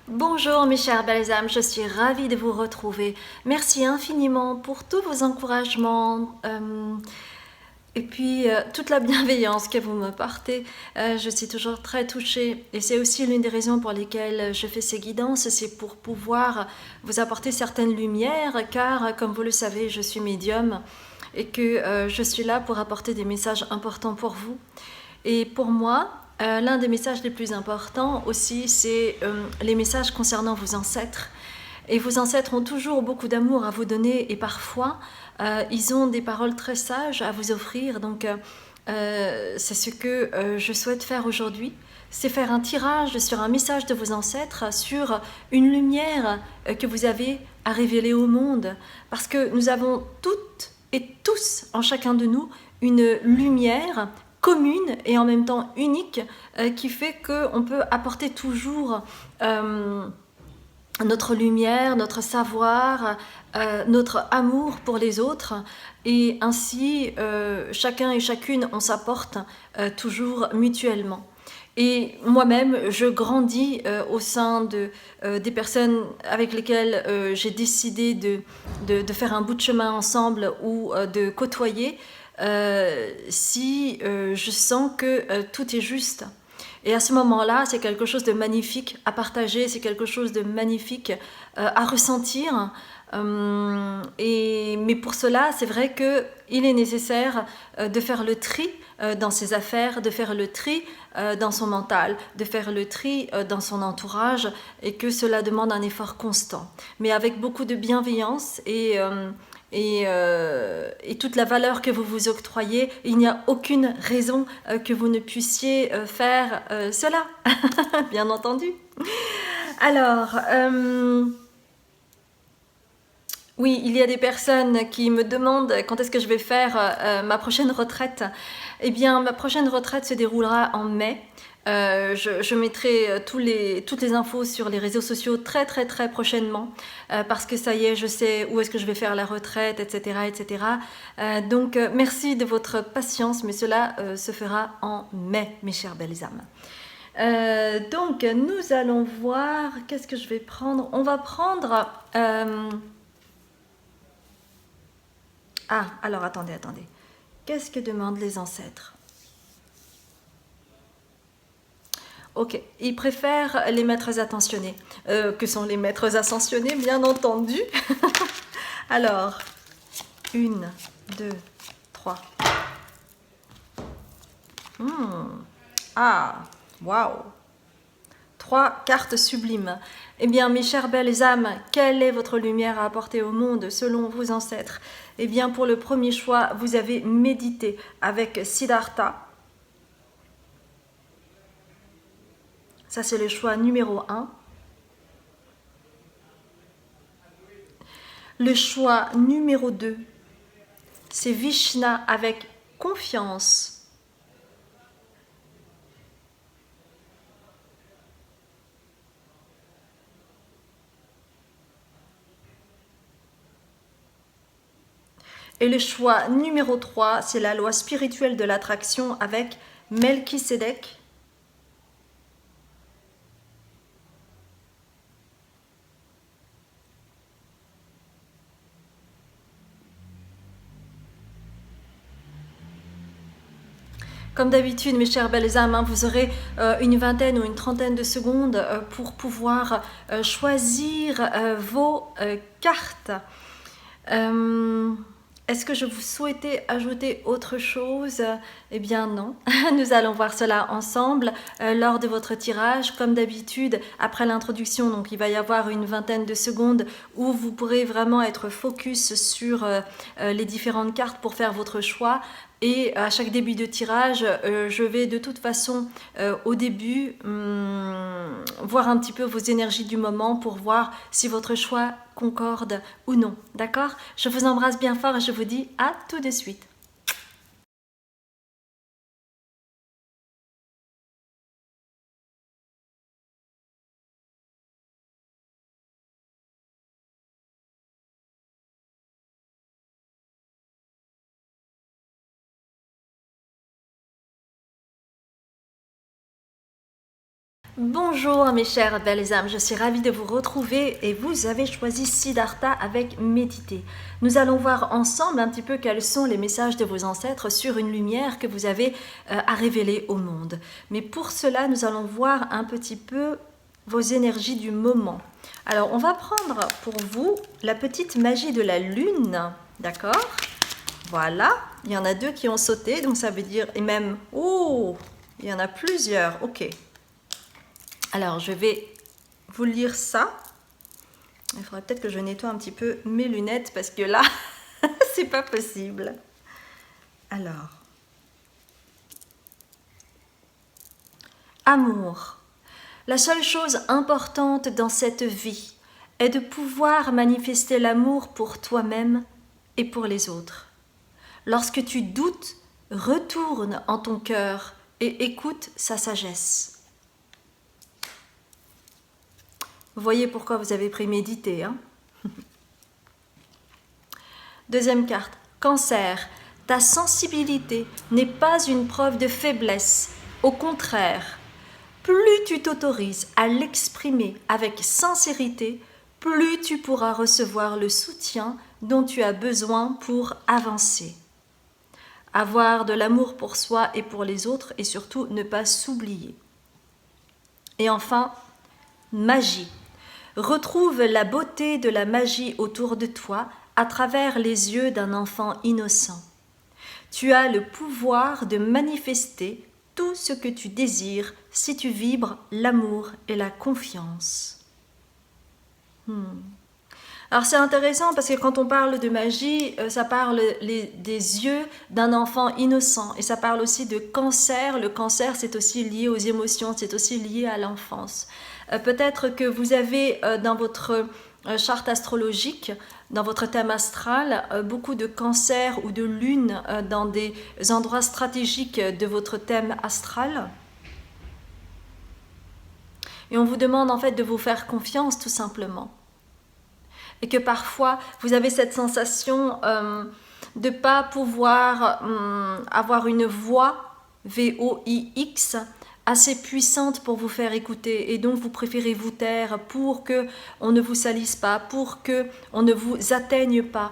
Bonjour mes chers belles âmes, je suis ravie de vous retrouver. Merci infiniment pour tous vos encouragements et puis toute la bienveillance que vous me portez. Je suis toujours très touchée et c'est aussi l'une des raisons pour lesquelles je fais ces guidances, c'est pour pouvoir vous apporter certaines lumières car comme vous le savez je suis médium et que je suis là pour apporter des messages importants pour vous. Et pour moi, l'un des messages les plus importants aussi, c'est les messages concernant vos ancêtres. Et vos ancêtres ont toujours beaucoup d'amour à vous donner et parfois, ils ont des paroles très sages à vous offrir. Donc, c'est ce que je souhaite faire aujourd'hui. C'est faire un tirage sur un message de vos ancêtres, sur une lumière que vous avez à révéler au monde. Parce que nous avons toutes et tous, en chacun de nous, une lumière commune et en même temps unique qui fait qu'on peut apporter toujours notre lumière, notre savoir, notre amour pour les autres et ainsi chacun et chacune on s'apporte toujours mutuellement. Et moi-même, je grandis au sein des personnes avec lesquelles j'ai décidé de faire un bout de chemin ensemble ou de côtoyer si je sens que tout est juste. Et à ce moment-là, c'est quelque chose de magnifique à partager, c'est quelque chose de magnifique à ressentir. Mais pour cela, c'est vrai qu'il est nécessaire de faire le tri dans ses affaires, de faire le tri dans son mental, de faire le tri dans son entourage et que cela demande un effort constant. Mais avec beaucoup de bienveillance et toute la valeur que vous vous octroyez, il n'y a aucune raison que vous ne puissiez faire cela, bien entendu. Alors, oui, il y a des personnes qui me demandent quand est-ce que je vais faire ma prochaine retraite. Eh bien, ma prochaine retraite se déroulera en mai. Je mettrai toutes les infos sur les réseaux sociaux très très très prochainement parce que ça y est, je sais où est-ce que je vais faire la retraite, etc. etc. Donc merci de votre patience, mais cela se fera en mai, mes chères belles âmes. Donc nous allons voir, qu'est-ce que je vais prendre? On va prendre... alors attendez. Qu'est-ce que demandent les ancêtres? Ok, ils préfèrent les maîtres attentionnés. Que sont les maîtres ascensionnés, bien entendu. Alors, une, deux, trois. Ah, waouh. Trois cartes sublimes. Eh bien, mes chères belles âmes, quelle est votre lumière à apporter au monde selon vos ancêtres? Eh bien, pour le premier choix, vous avez médité avec Siddhartha. Ça, c'est le choix numéro 1. Le choix numéro 2, c'est Vishna avec confiance. Et le choix numéro 3, c'est la loi spirituelle de l'attraction avec Melchisedec. Comme d'habitude, mes chères belles âmes, vous aurez une vingtaine ou une trentaine de secondes pour pouvoir choisir vos cartes. Est-ce que je vous souhaitais ajouter autre chose? Eh bien non, nous allons voir cela ensemble lors de votre tirage. Comme d'habitude, après l'introduction, donc il va y avoir une vingtaine de secondes où vous pourrez vraiment être focus sur les différentes cartes pour faire votre choix. Et à chaque début de tirage, je vais de toute façon au début voir un petit peu vos énergies du moment pour voir si votre choix concorde ou non. D'accord? Je vous embrasse bien fort et je vous dis à tout de suite. Bonjour mes chères belles âmes, je suis ravie de vous retrouver et vous avez choisi Siddhartha avec méditer. Nous allons voir ensemble un petit peu quels sont les messages de vos ancêtres sur une lumière que vous avez à révéler au monde. Mais pour cela, nous allons voir un petit peu vos énergies du moment. Alors, on va prendre pour vous la petite magie de la lune, d'accord? Voilà, il y en a 2 qui ont sauté, donc ça veut dire, et même, oh, il y en a plusieurs, ok. Alors, je vais vous lire ça. Il faudrait peut-être que je nettoie un petit peu mes lunettes parce que là, c'est pas possible. Alors, amour. La seule chose importante dans cette vie est de pouvoir manifester l'amour pour toi-même et pour les autres. Lorsque tu doutes, retourne en ton cœur et écoute sa sagesse. Vous voyez pourquoi vous avez prémédité, hein? Deuxième carte, Cancer. Ta sensibilité n'est pas une preuve de faiblesse. Au contraire, plus tu t'autorises à l'exprimer avec sincérité, plus tu pourras recevoir le soutien dont tu as besoin pour avancer. Avoir de l'amour pour soi et pour les autres et surtout ne pas s'oublier. Et enfin, magie. Retrouve la beauté de la magie autour de toi à travers les yeux d'un enfant innocent. Tu as le pouvoir de manifester tout ce que tu désires si tu vibres l'amour et la confiance. Alors c'est intéressant parce que quand on parle de magie, ça parle des yeux d'un enfant innocent et ça parle aussi de cancer. Le cancer, c'est aussi lié aux émotions, c'est aussi lié à l'enfance. Peut-être que vous avez dans votre charte astrologique, dans votre thème astral, beaucoup de cancer ou de lune dans des endroits stratégiques de votre thème astral. Et on vous demande en fait de vous faire confiance tout simplement. Et que parfois vous avez cette sensation de ne pas pouvoir avoir une voix VOIX assez puissante pour vous faire écouter et donc vous préférez vous taire pour que on ne vous salisse pas, pour que on ne vous atteigne pas.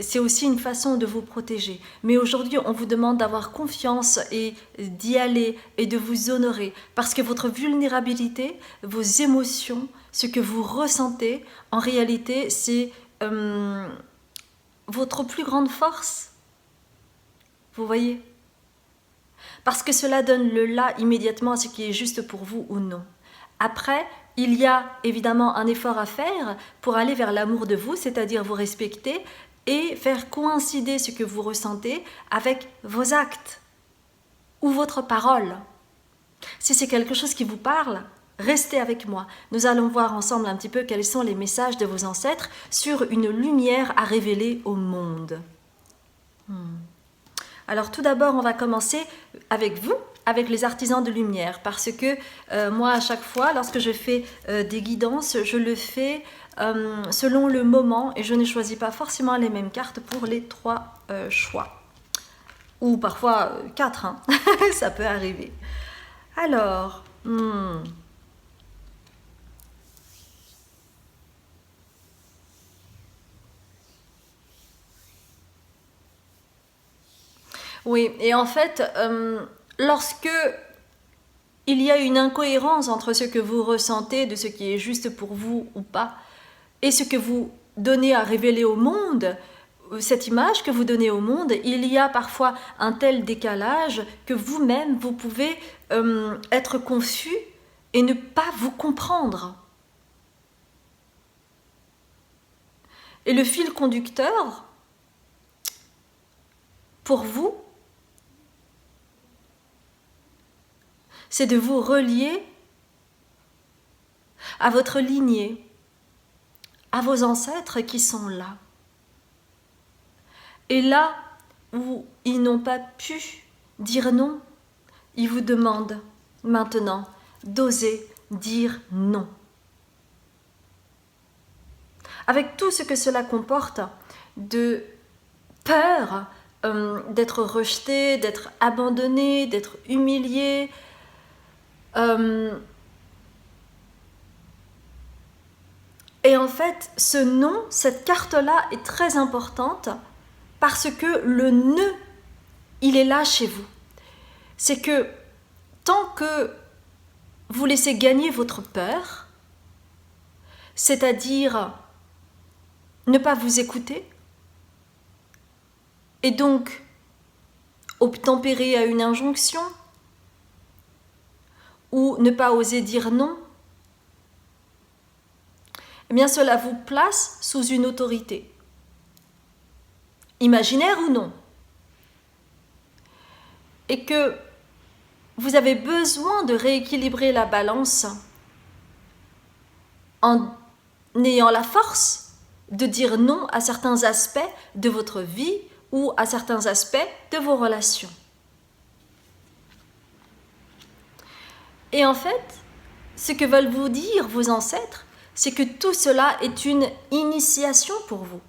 C'est aussi une façon de vous protéger. Mais aujourd'hui, on vous demande d'avoir confiance et d'y aller et de vous honorer parce que votre vulnérabilité, vos émotions, ce que vous ressentez, en réalité, c'est votre plus grande force. Vous voyez ? Parce que cela donne le là immédiatement à ce qui est juste pour vous ou non. Après, il y a évidemment un effort à faire pour aller vers l'amour de vous, c'est-à-dire vous respecter et faire coïncider ce que vous ressentez avec vos actes ou votre parole. Si c'est quelque chose qui vous parle, restez avec moi. Nous allons voir ensemble un petit peu quels sont les messages de vos ancêtres sur une lumière à révéler au monde. Alors tout d'abord, on va commencer avec vous, avec les artisans de lumière, parce que moi, à chaque fois, lorsque je fais des guidances, je le fais selon le moment et je ne choisis pas forcément les mêmes cartes pour les 3 choix. Ou parfois 4, hein. Ça peut arriver. Alors, oui, et en fait, lorsque il y a une incohérence entre ce que vous ressentez, de ce qui est juste pour vous ou pas, et ce que vous donnez à révéler au monde, cette image que vous donnez au monde, il y a parfois un tel décalage que vous-même, vous pouvez être confus et ne pas vous comprendre. Et le fil conducteur, pour vous, c'est de vous relier à votre lignée, à vos ancêtres qui sont là. Et là où ils n'ont pas pu dire non, ils vous demandent maintenant d'oser dire non. Avec tout ce que cela comporte de peur d'être rejeté, d'être abandonné, d'être humilié, Et en fait, ce nom, cette carte-là est très importante parce que le nœud, il est là chez vous. C'est que tant que vous laissez gagner votre peur, c'est-à-dire ne pas vous écouter, et donc obtempérer à une injonction, ou ne pas oser dire non, eh bien cela vous place sous une autorité, imaginaire ou non, et que vous avez besoin de rééquilibrer la balance en ayant la force de dire non à certains aspects de votre vie ou à certains aspects de vos relations. Et en fait, ce que veulent vous dire vos ancêtres, c'est que tout cela est une initiation pour vous.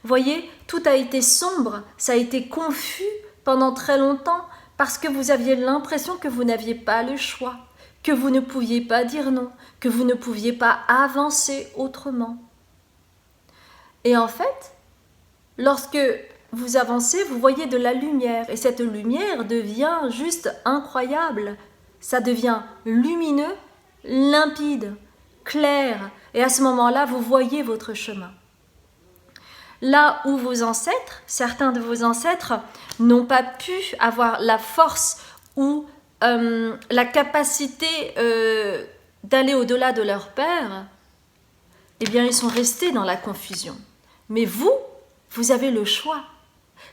Voyez, tout a été sombre, ça a été confus pendant très longtemps parce que vous aviez l'impression que vous n'aviez pas le choix, que vous ne pouviez pas dire non, que vous ne pouviez pas avancer autrement. Et en fait, lorsque vous avancez, vous voyez de la lumière et cette lumière devient juste incroyable. Ça devient lumineux, limpide, clair, et à ce moment-là, vous voyez votre chemin. Là où vos ancêtres, certains de vos ancêtres, n'ont pas pu avoir la force ou la capacité d'aller au-delà de leur père, eh bien, ils sont restés dans la confusion. Mais vous, vous avez le choix.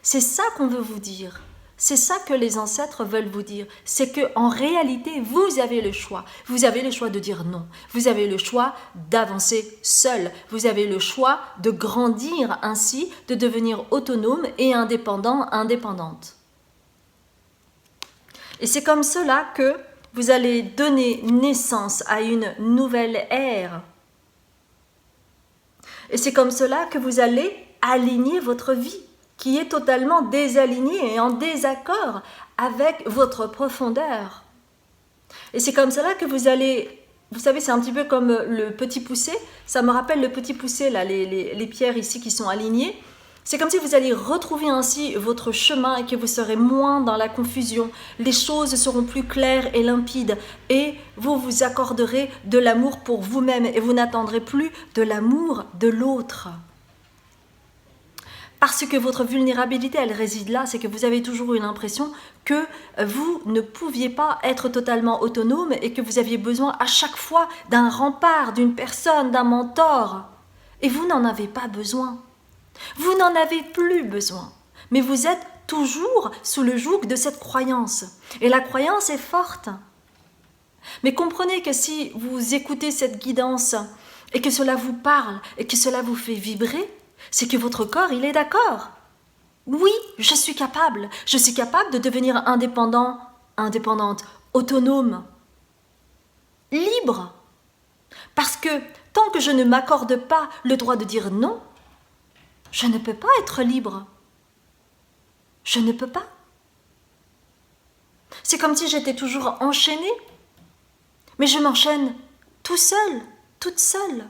C'est ça qu'on veut vous dire. C'est ça que les ancêtres veulent vous dire. C'est qu'en réalité, vous avez le choix. Vous avez le choix de dire non. Vous avez le choix d'avancer seul. Vous avez le choix de grandir ainsi, de devenir autonome et indépendant, indépendante. Et c'est comme cela que vous allez donner naissance à une nouvelle ère. Et c'est comme cela que vous allez aligner votre vie, qui est totalement désalignée et en désaccord avec votre profondeur. Et c'est comme cela que vous allez, vous savez, c'est un petit peu comme le petit poussé, ça me rappelle le petit poussé, là, les pierres ici qui sont alignées. C'est comme si vous alliez retrouver ainsi votre chemin et que vous serez moins dans la confusion. Les choses seront plus claires et limpides et vous vous accorderez de l'amour pour vous-même et vous n'attendrez plus de l'amour de l'autre. Parce que votre vulnérabilité, elle réside là, c'est que vous avez toujours eu l'impression que vous ne pouviez pas être totalement autonome et que vous aviez besoin à chaque fois d'un rempart, d'une personne, d'un mentor. Et vous n'en avez pas besoin. Vous n'en avez plus besoin, mais vous êtes toujours sous le joug de cette croyance. Et la croyance est forte. Mais comprenez que si vous écoutez cette guidance et que cela vous parle et que cela vous fait vibrer, c'est que votre corps, il est d'accord. Oui, je suis capable de devenir indépendant, indépendante, autonome, libre. Parce que tant que je ne m'accorde pas le droit de dire non, je ne peux pas être libre. Je ne peux pas. C'est comme si j'étais toujours enchaînée. Mais je m'enchaîne tout seul, toute seule.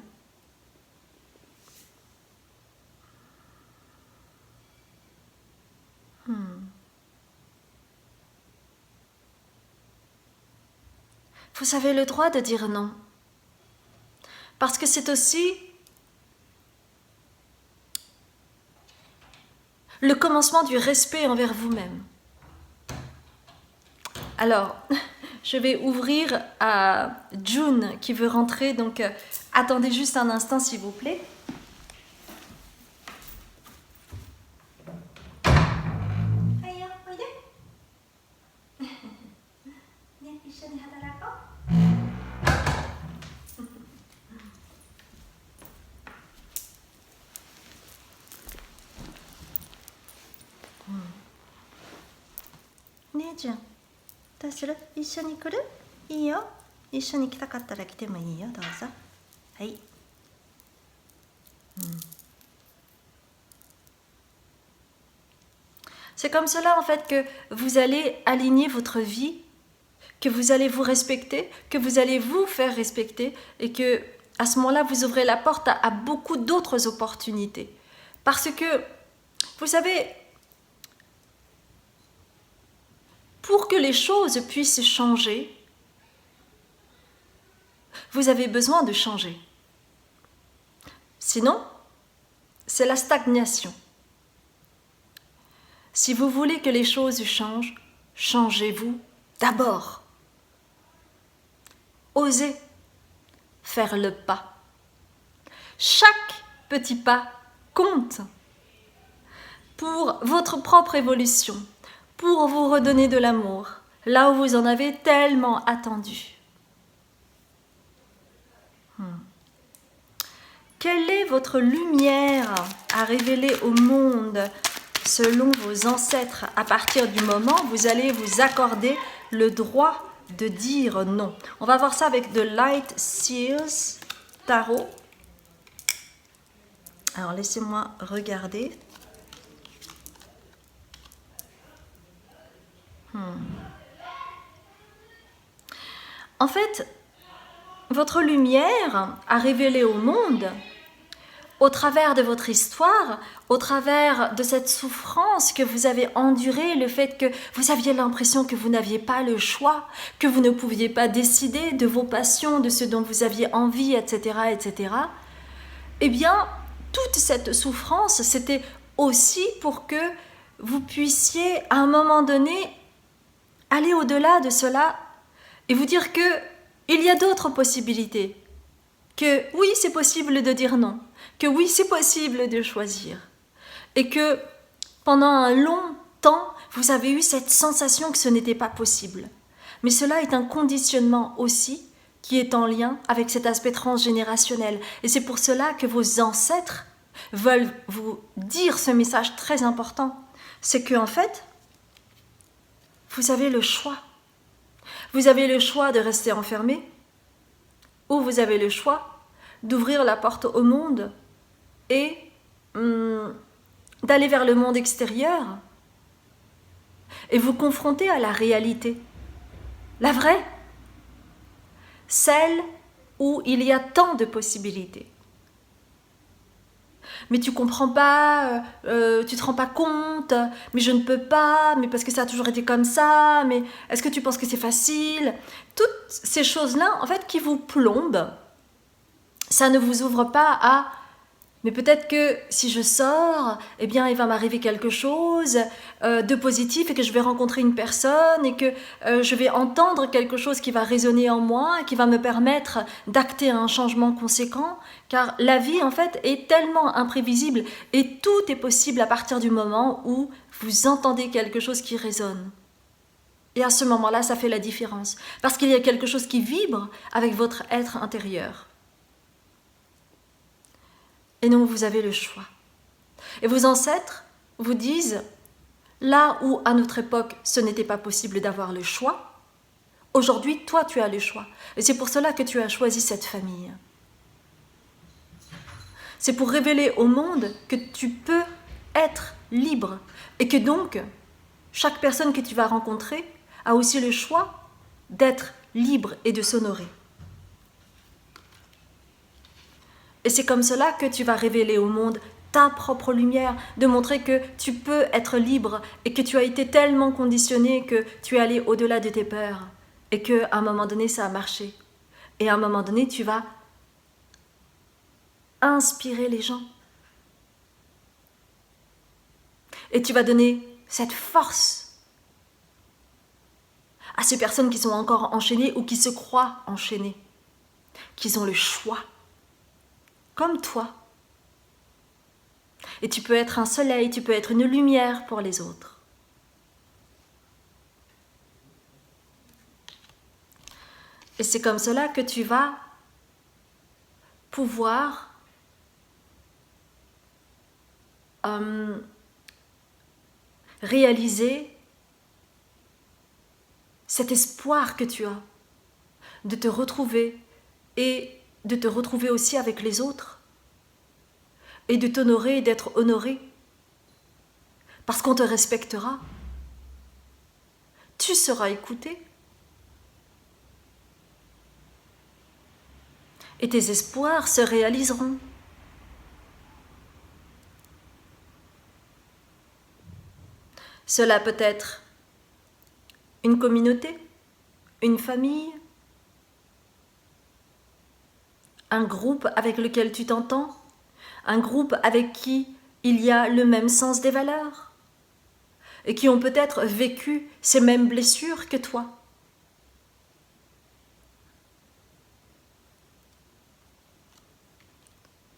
Vous avez le droit de dire non. Parce que c'est aussi le commencement du respect envers vous-même. Alors, je vais ouvrir à June qui veut rentrer, donc attendez juste un instant s'il vous plaît. June, どうする？一緒に来る？いいよ。一緒に来たかったら来てもいいよ。どうぞ。はい。C'est comme cela en fait que vous allez aligner votre vie, que vous allez vous respecter, que vous allez vous faire respecter et que à ce moment-là, vous ouvrez la porte à beaucoup d'autres opportunités. Parce que, vous savez, pour que les choses puissent changer, vous avez besoin de changer. Sinon, c'est la stagnation. Si vous voulez que les choses changent, changez-vous d'abord. Osez faire le pas. Chaque petit pas compte pour votre propre évolution, pour vous redonner de l'amour, là où vous en avez tellement attendu. Quelle est votre lumière à révéler au monde selon vos ancêtres? À partir du moment où vous allez vous accorder le droit de dire non. On va voir ça avec The Light Seers Tarot. Alors laissez-moi regarder. En fait, votre lumière à révéler au monde, au travers de votre histoire, au travers de cette souffrance que vous avez endurée, le fait que vous aviez l'impression que vous n'aviez pas le choix, que vous ne pouviez pas décider de vos passions, de ce dont vous aviez envie, etc., etc., eh bien, toute cette souffrance, c'était aussi pour que vous puissiez, à un moment donné, aller au-delà de cela et vous dire que il y a d'autres possibilités, que oui, c'est possible de dire non, que oui, c'est possible de choisir, et que pendant un long temps, vous avez eu cette sensation que ce n'était pas possible. Mais cela est un conditionnement aussi qui est en lien avec cet aspect transgénérationnel. Et c'est pour cela que vos ancêtres veulent vous dire ce message très important. C'est qu'en fait, vous avez le choix. Vous avez le choix de rester enfermé ou vous avez le choix d'ouvrir la porte au monde et d'aller vers le monde extérieur et vous confronter à la réalité. La vraie, celle où il y a tant de possibilités. Mais tu comprends pas, tu te rends pas compte, mais je ne peux pas, mais parce que ça a toujours été comme ça, mais est-ce que tu penses que c'est facile? Toutes ces choses-là, en fait, qui vous plombent, ça ne vous ouvre pas à mais peut-être que si je sors, eh bien, il va m'arriver quelque chose de positif et que je vais rencontrer une personne et que je vais entendre quelque chose qui va résonner en moi et qui va me permettre d'acter un changement conséquent. Car la vie, en fait, est tellement imprévisible et tout est possible à partir du moment où vous entendez quelque chose qui résonne. Et à ce moment-là, ça fait la différence. Parce qu'il y a quelque chose qui vibre avec votre être intérieur. Et donc vous avez le choix. Et vos ancêtres vous disent, là où à notre époque ce n'était pas possible d'avoir le choix, aujourd'hui toi tu as le choix. Et c'est pour cela que tu as choisi cette famille. C'est pour révéler au monde que tu peux être libre et que donc chaque personne que tu vas rencontrer a aussi le choix d'être libre et de s'honorer. Et c'est comme cela que tu vas révéler au monde ta propre lumière, de montrer que tu peux être libre et que tu as été tellement conditionné que tu es allé au-delà de tes peurs et qu'à un moment donné, ça a marché. Et à un moment donné, tu vas inspirer les gens. Et tu vas donner cette force à ces personnes qui sont encore enchaînées ou qui se croient enchaînées, qui ont le choix. Comme toi. Et tu peux être un soleil, tu peux être une lumière pour les autres. Et c'est comme cela que tu vas pouvoir réaliser cet espoir que tu as de te retrouver et de te retrouver aussi avec les autres et de t'honorer et d'être honoré parce qu'on te respectera. Tu seras écouté et tes espoirs se réaliseront. Cela peut être une communauté, une famille, un groupe avec lequel tu t'entends, un groupe avec qui il y a le même sens des valeurs et qui ont peut-être vécu ces mêmes blessures que toi.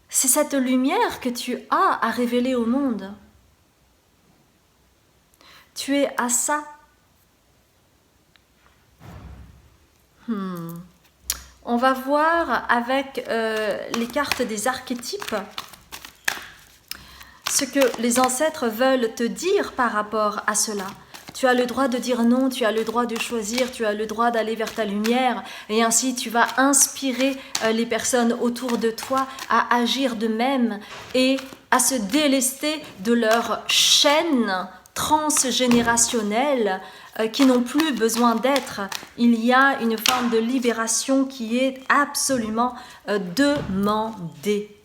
C'est cette lumière que tu as à révéler au monde. Tu es à ça. On va voir avec les cartes des archétypes ce que les ancêtres veulent te dire par rapport à cela. Tu as le droit de dire non, tu as le droit de choisir, tu as le droit d'aller vers ta lumière et ainsi tu vas inspirer les personnes autour de toi à agir de même et à se délester de leur chaîne transgénérationnelle qui n'ont plus besoin d'être. Il y a une forme de libération qui est absolument demandée.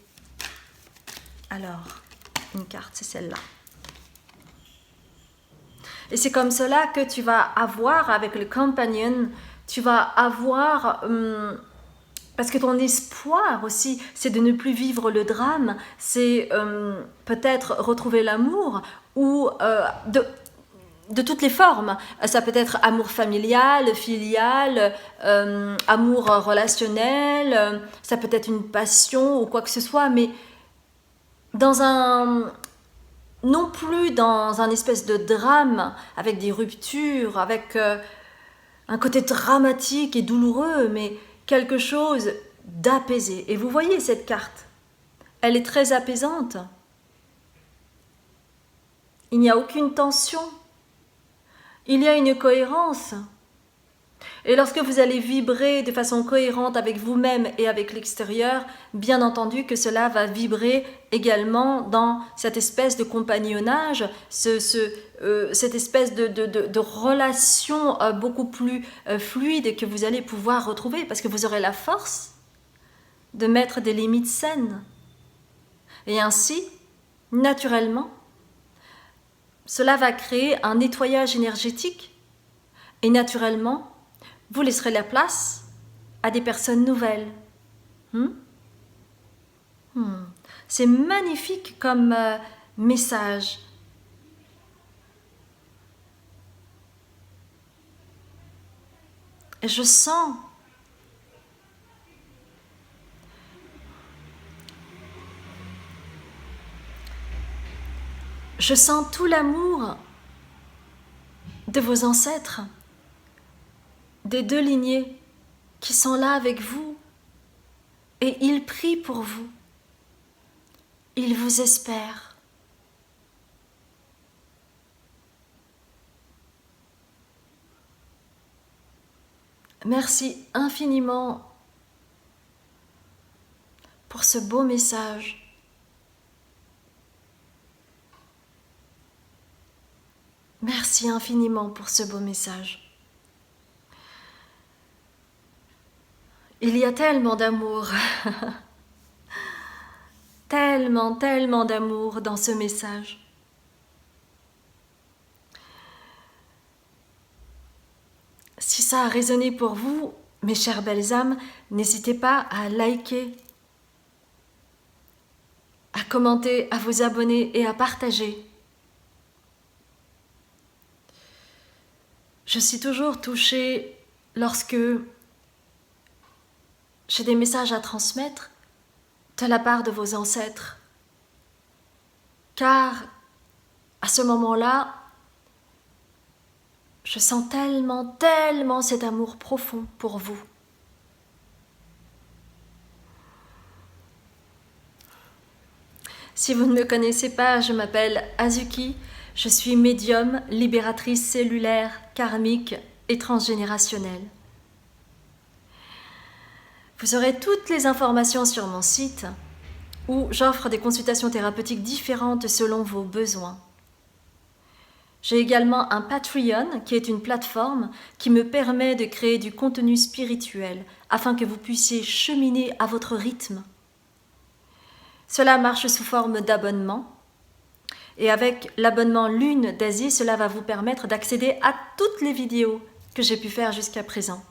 Alors, une carte, c'est celle-là. Et c'est comme cela que tu vas avoir avec le compagnon, tu vas avoir, parce que ton espoir aussi, c'est de ne plus vivre le drame, c'est peut-être retrouver l'amour ou de toutes les formes. Ça peut être amour familial, filial, amour relationnel, ça peut être une passion ou quoi que ce soit, mais non plus dans un espèce de drame, avec des ruptures, avec un côté dramatique et douloureux, mais quelque chose d'apaisé. Et vous voyez cette carte, elle est très apaisante. Il n'y a aucune tension. Il y a une cohérence. Et lorsque vous allez vibrer de façon cohérente avec vous-même et avec l'extérieur, bien entendu que cela va vibrer également dans cette espèce de compagnonnage, cette espèce de relation beaucoup plus fluide que vous allez pouvoir retrouver parce que vous aurez la force de mettre des limites saines. Et ainsi, naturellement, cela va créer un nettoyage énergétique et naturellement, vous laisserez la place à des personnes nouvelles. C'est magnifique comme message. Et je sens tout l'amour de vos ancêtres, des deux lignées qui sont là avec vous et ils prient pour vous. Ils vous espèrent. Merci infiniment pour ce beau message. Merci infiniment pour ce beau message. Il y a tellement d'amour, tellement d'amour dans ce message. Si ça a résonné pour vous, mes chères belles âmes, n'hésitez pas à liker, à commenter, à vous abonner et à partager. Je suis toujours touchée lorsque j'ai des messages à transmettre de la part de vos ancêtres. Car à ce moment-là, je sens tellement cet amour profond pour vous. Si vous ne me connaissez pas, je m'appelle Azuki, je suis médium, libératrice cellulaire, karmique et transgénérationnelle. Vous aurez toutes les informations sur mon site où j'offre des consultations thérapeutiques différentes selon vos besoins. J'ai également un Patreon qui est une plateforme qui me permet de créer du contenu spirituel afin que vous puissiez cheminer à votre rythme. Cela marche sous forme d'abonnement et avec l'abonnement Lune d'Asie, cela va vous permettre d'accéder à toutes les vidéos que j'ai pu faire jusqu'à présent.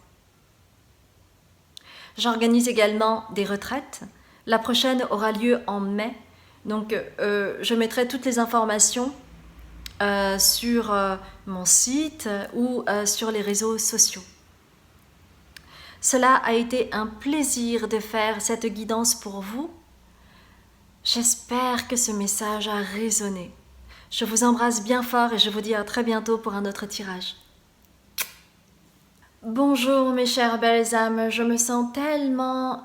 J'organise également des retraites. La prochaine aura lieu en mai, donc je mettrai toutes les informations sur mon site ou sur les réseaux sociaux. Cela a été un plaisir de faire cette guidance pour vous. J'espère que ce message a résonné. Je vous embrasse bien fort et je vous dis à très bientôt pour un autre tirage. Bonjour mes chères belles âmes, je me sens tellement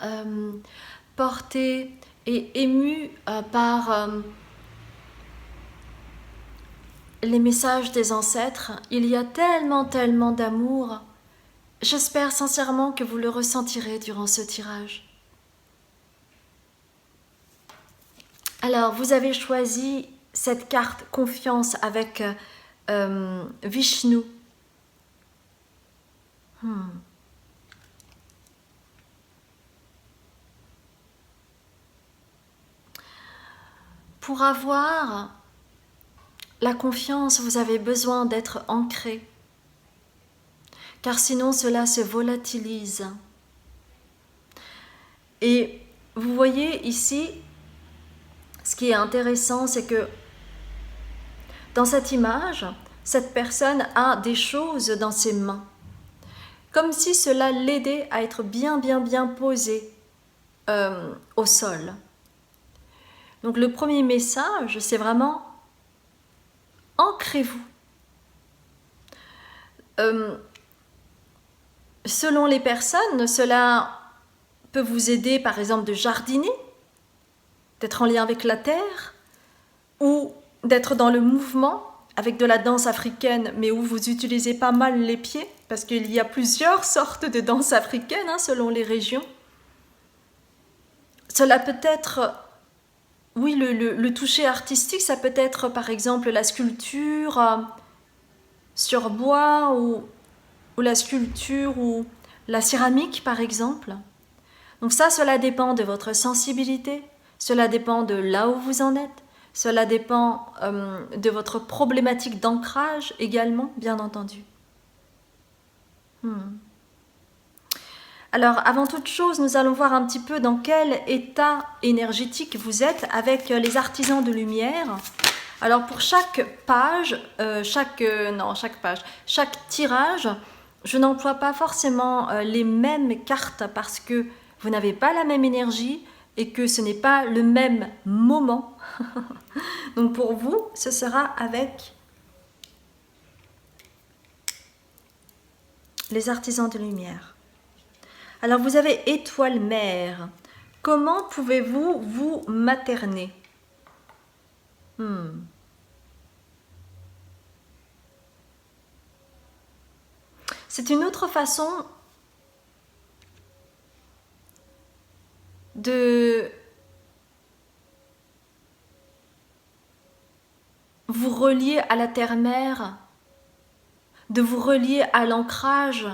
portée et émue par les messages des ancêtres. Il y a tellement d'amour. J'espère sincèrement que vous le ressentirez durant ce tirage. Alors, vous avez choisi cette carte confiance avec Vishnu. Pour avoir la confiance, vous avez besoin d'être ancré, car sinon cela se volatilise. Et vous voyez ici, ce qui est intéressant, c'est que dans cette image, cette personne a des choses dans ses mains, comme si cela l'aidait à être bien posé au sol. Donc le premier message, c'est vraiment ancrez-vous. Selon les personnes, cela peut vous aider par exemple de jardiner, d'être en lien avec la terre, ou d'être dans le mouvement avec de la danse africaine, mais où vous utilisez pas mal les pieds, parce qu'il y a plusieurs sortes de danse africaine selon les régions. Cela peut être, oui, le toucher artistique, ça peut être par exemple la sculpture sur bois, ou la sculpture, ou la céramique par exemple. Donc ça, cela dépend de votre sensibilité, cela dépend de là où vous en êtes, cela dépend de votre problématique d'ancrage également, bien entendu. Alors, avant toute chose, nous allons voir un petit peu dans quel état énergétique vous êtes avec les artisans de lumière. Alors, pour chaque page, chaque tirage, je n'emploie pas forcément les mêmes cartes parce que vous n'avez pas la même énergie et que ce n'est pas le même moment. Donc pour vous, ce sera avec les artisans de lumière. Alors vous avez étoile mère. Comment pouvez-vous vous materner? C'est une autre façon de vous relier à la terre-mère, de vous relier à l'ancrage,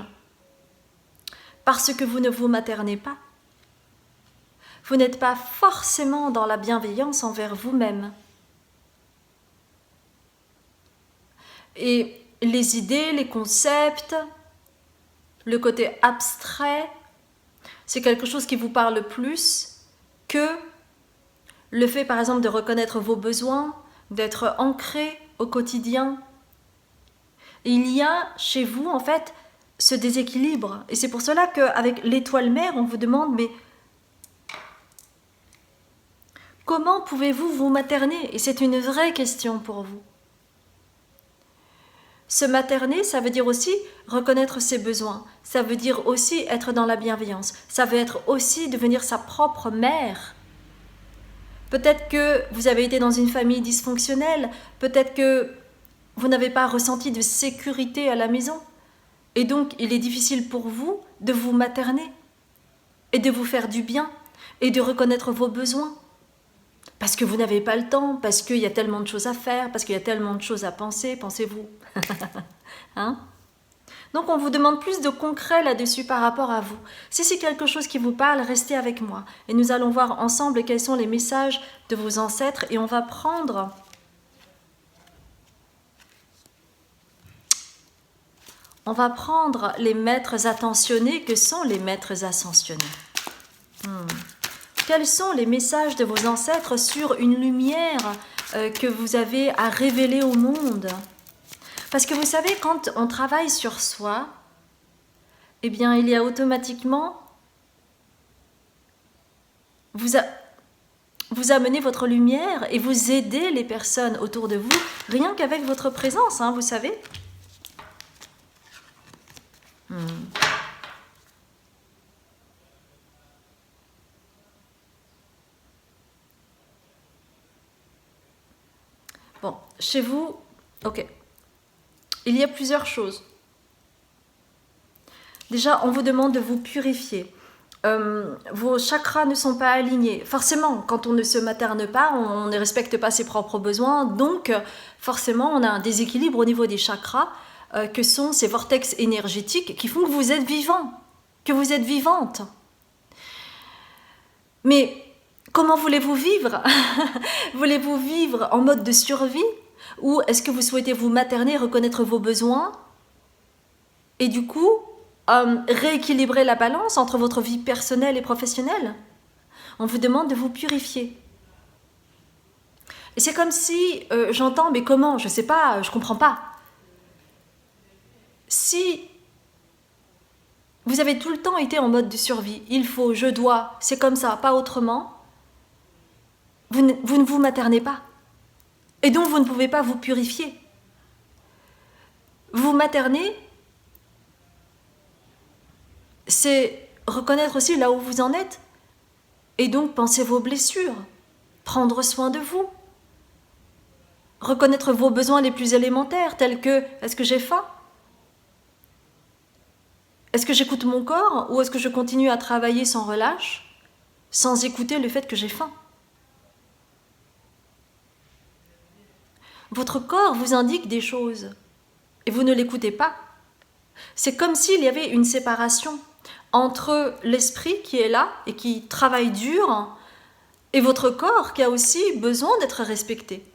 parce que vous ne vous maternez pas. Vous n'êtes pas forcément dans la bienveillance envers vous-même. Et les idées, les concepts, le côté abstrait, c'est quelque chose qui vous parle plus que le fait, par exemple, de reconnaître vos besoins, d'être ancré au quotidien. Et il y a chez vous, en fait, ce déséquilibre. Et c'est pour cela qu'avec l'étoile mère, on vous demande, mais comment pouvez-vous vous materner? Et c'est une vraie question pour vous. Se materner, ça veut dire aussi reconnaître ses besoins. Ça veut dire aussi être dans la bienveillance. Ça veut être aussi devenir sa propre mère. Peut-être que vous avez été dans une famille dysfonctionnelle. Peut-être que vous n'avez pas ressenti de sécurité à la maison. Et donc, il est difficile pour vous de vous materner et de vous faire du bien et de reconnaître vos besoins. Parce que vous n'avez pas le temps, parce qu'il y a tellement de choses à faire, parce qu'il y a tellement de choses à penser, pensez-vous. Hein? Donc on vous demande plus de concret là-dessus par rapport à vous. Si c'est quelque chose qui vous parle, restez avec moi. Et nous allons voir ensemble quels sont les messages de vos ancêtres et on va prendre... On va prendre les maîtres attentionnés que sont les maîtres ascensionnés. Quels sont les messages de vos ancêtres sur une lumière que vous avez à révéler au monde? Parce que vous savez, quand on travaille sur soi, eh bien, il y a automatiquement... Vous amenez votre lumière et vous aidez les personnes autour de vous, rien qu'avec votre présence, hein, vous savez. Bon, chez vous, ok. Il y a plusieurs choses. Déjà, on vous demande de vous purifier. Vos chakras ne sont pas alignés. Forcément, quand on ne se materne pas, on ne respecte pas ses propres besoins. Donc, forcément, on a un déséquilibre au niveau des chakras, que sont ces vortex énergétiques qui font que vous êtes vivant, que vous êtes vivante. Mais comment voulez-vous vivre? Voulez-vous vivre en mode de survie? Ou est-ce que vous souhaitez vous materner, reconnaître vos besoins et du coup rééquilibrer la balance entre votre vie personnelle et professionnelle? On vous demande de vous purifier. Et c'est comme si, j'entends, mais comment? Je ne sais pas, je ne comprends pas. Si vous avez tout le temps été en mode de survie, il faut, je dois, c'est comme ça, pas autrement, vous ne vous maternez pas. Et donc vous ne pouvez pas vous purifier. Vous maternez, c'est reconnaître aussi là où vous en êtes. Et donc penser vos blessures, prendre soin de vous. Reconnaître vos besoins les plus élémentaires, tels que, est-ce que j'ai faim? Est-ce que j'écoute mon corps ou est-ce que je continue à travailler sans relâche, sans écouter le fait que j'ai faim? Votre corps vous indique des choses et vous ne l'écoutez pas. C'est comme s'il y avait une séparation entre l'esprit qui est là et qui travaille dur et votre corps qui a aussi besoin d'être respecté.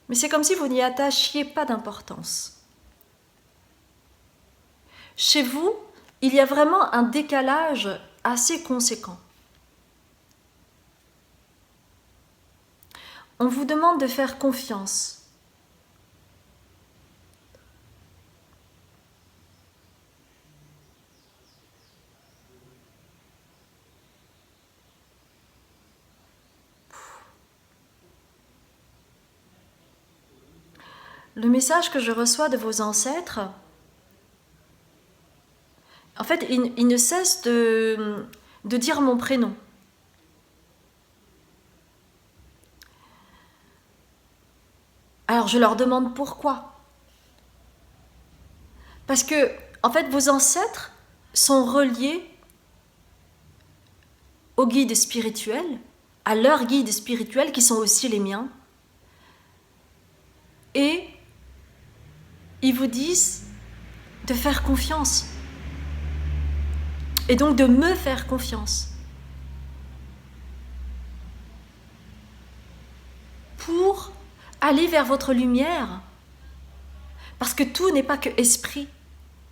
Mais c'est comme si vous n'y attachiez pas d'importance. Chez vous, il y a vraiment un décalage assez conséquent. On vous demande de faire confiance. Le message que je reçois de vos ancêtres, en fait, ils ne cessent de dire mon prénom. Alors je leur demande pourquoi. Parce que, en fait, vos ancêtres sont reliés aux guides spirituels, à leurs guides spirituels qui sont aussi les miens. Et ils vous disent de faire confiance. Et donc de me faire confiance. Pour aller vers votre lumière. Parce que tout n'est pas que esprit.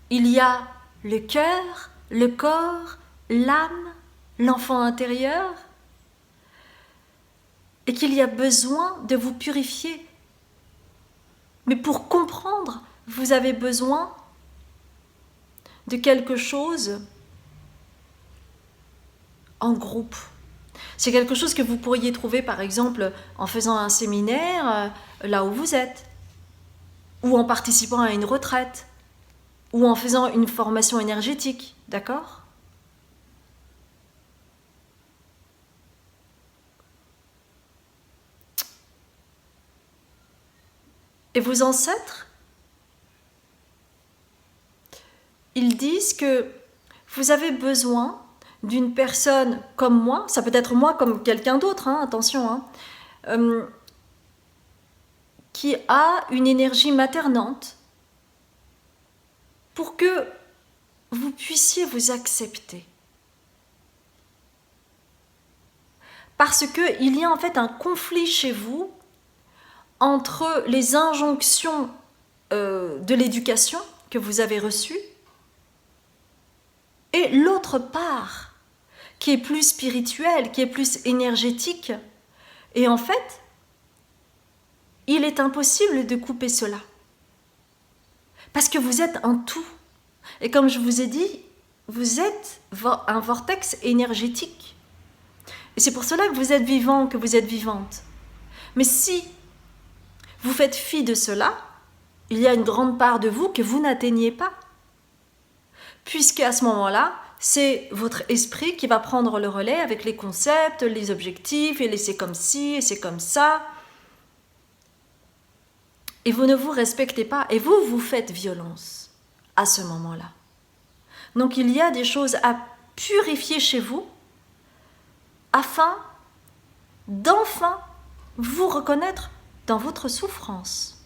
Il y a le cœur, le corps, l'âme, l'enfant intérieur. Et qu'il y a besoin de vous purifier. Mais pour comprendre, vous avez besoin de quelque chose en groupe. C'est quelque chose que vous pourriez trouver par exemple en faisant un séminaire là où vous êtes, ou en participant à une retraite, ou en faisant une formation énergétique, d'accord? Et vos ancêtres, ils disent que vous avez besoin d'une personne comme moi, ça peut être moi comme quelqu'un d'autre, hein, attention, hein, qui a une énergie maternante pour que vous puissiez vous accepter. Parce qu'il y a en fait un conflit chez vous entre les injonctions de l'éducation que vous avez reçues et l'autre part qui est plus spirituelle, qui est plus énergétique. Et en fait, il est impossible de couper cela. Parce que vous êtes un tout. Et comme je vous ai dit, vous êtes un vortex énergétique. Et c'est pour cela que vous êtes vivant, que vous êtes vivante. Mais si vous faites fi de cela, il y a une grande part de vous que vous n'atteignez pas. Puisque à ce moment-là, c'est votre esprit qui va prendre le relais avec les concepts, les objectifs, et c'est comme ci, et c'est comme ça. Et vous ne vous respectez pas, et vous vous faites violence à ce moment-là. Donc il y a des choses à purifier chez vous afin d'enfin vous reconnaître dans votre souffrance.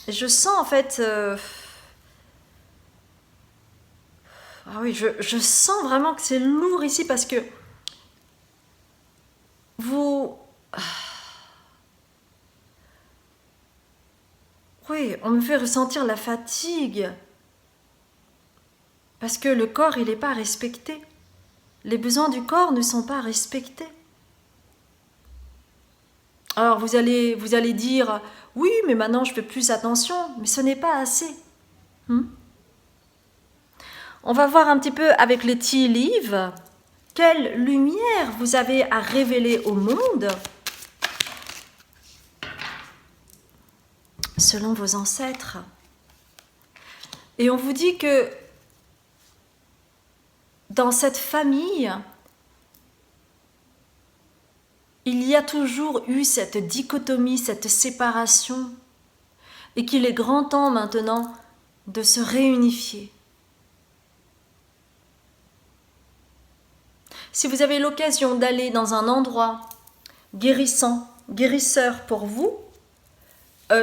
Je sens en fait... Ah oui, je sens vraiment que c'est lourd ici parce que vous... Oui, on me fait ressentir la fatigue. Parce que le corps, il n'est pas respecté. Les besoins du corps ne sont pas respectés. Alors vous allez dire, oui, mais maintenant je fais plus attention, mais ce n'est pas assez. On va voir un petit peu avec les tea leaves, quelle lumière vous avez à révéler au monde selon vos ancêtres. Et on vous dit que dans cette famille, il y a toujours eu cette dichotomie, cette séparation, et qu'il est grand temps maintenant de se réunifier. Si vous avez l'occasion d'aller dans un endroit guérisseur pour vous,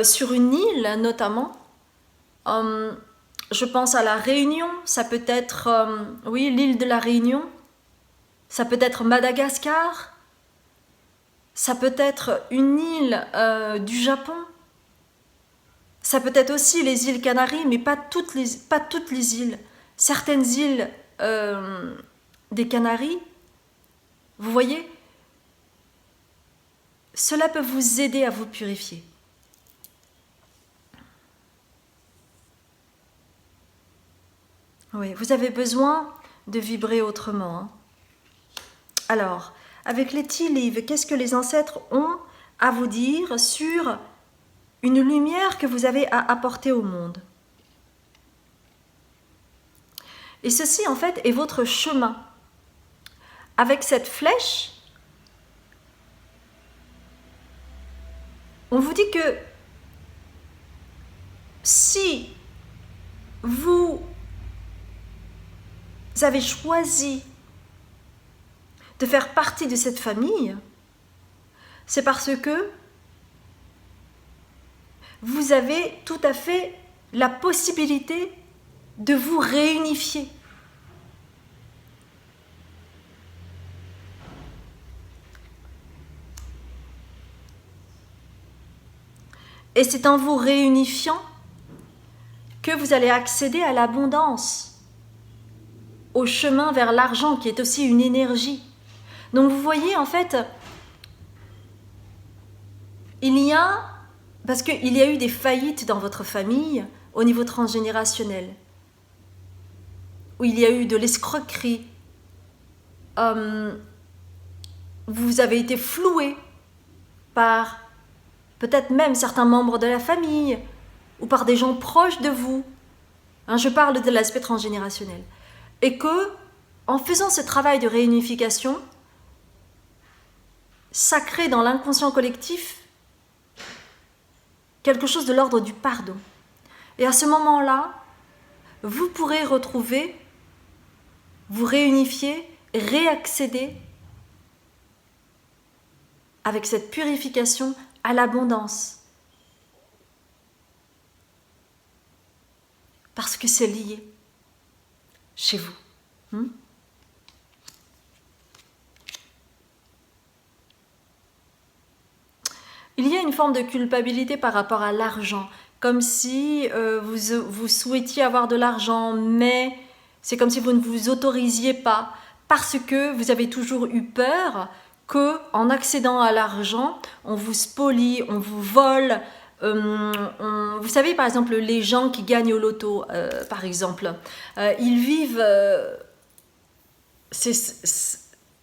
sur une île notamment, je pense à la Réunion, ça peut être, oui, l'île de la Réunion, ça peut être Madagascar, ça peut être une île du Japon, ça peut être aussi les îles Canaries, mais pas toutes les îles. Certaines îles des Canaries, vous voyez, cela peut vous aider à vous purifier. Oui, vous avez besoin de vibrer autrement. Alors, avec les tea leaves, qu'est-ce que les ancêtres ont à vous dire sur une lumière que vous avez à apporter au monde? Et ceci, en fait, est votre chemin. Avec cette flèche, on vous dit que si vous avez choisi de faire partie de cette famille, c'est parce que vous avez tout à fait la possibilité de vous réunifier. Et c'est en vous réunifiant que vous allez accéder à l'abondance, au chemin vers l'argent qui est aussi une énergie. Donc vous voyez, en fait, parce qu'il y a eu des faillites dans votre famille au niveau transgénérationnel, où il y a eu de l'escroquerie, vous avez été floué par peut-être même certains membres de la famille ou par des gens proches de vous. Je parle de l'aspect transgénérationnel. Et que, en faisant ce travail de réunification, ça crée dans l'inconscient collectif quelque chose de l'ordre du pardon. Et à ce moment-là, vous pourrez retrouver vous réunifiez, réaccédez avec cette purification à l'abondance. Parce que c'est lié chez vous. Il y a une forme de culpabilité par rapport à l'argent, comme si vous souhaitiez avoir de l'argent, mais c'est comme si vous ne vous autorisiez pas, parce que vous avez toujours eu peur qu'en accédant à l'argent, on vous spolie, on vous vole. Vous savez, par exemple, les gens qui gagnent au loto, par exemple, ils vivent...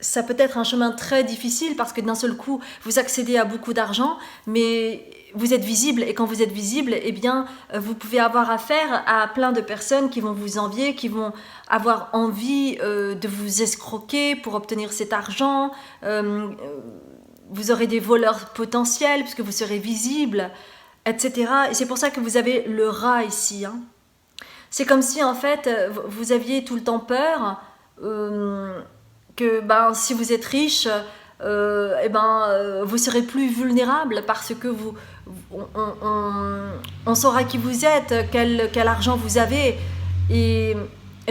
ça peut être un chemin très difficile parce que d'un seul coup, vous accédez à beaucoup d'argent, mais vous êtes visible. Et quand vous êtes visible, eh bien, vous pouvez avoir affaire à plein de personnes qui vont vous envier, qui vont avoir envie de vous escroquer pour obtenir cet argent. Vous aurez des voleurs potentiels puisque vous serez visible, etc. Et c'est pour ça que vous avez le rat ici. C'est comme si, en fait, vous aviez tout le temps peur... que si vous êtes riche, vous serez plus vulnérable parce que on saura qui vous êtes, quel argent vous avez. Et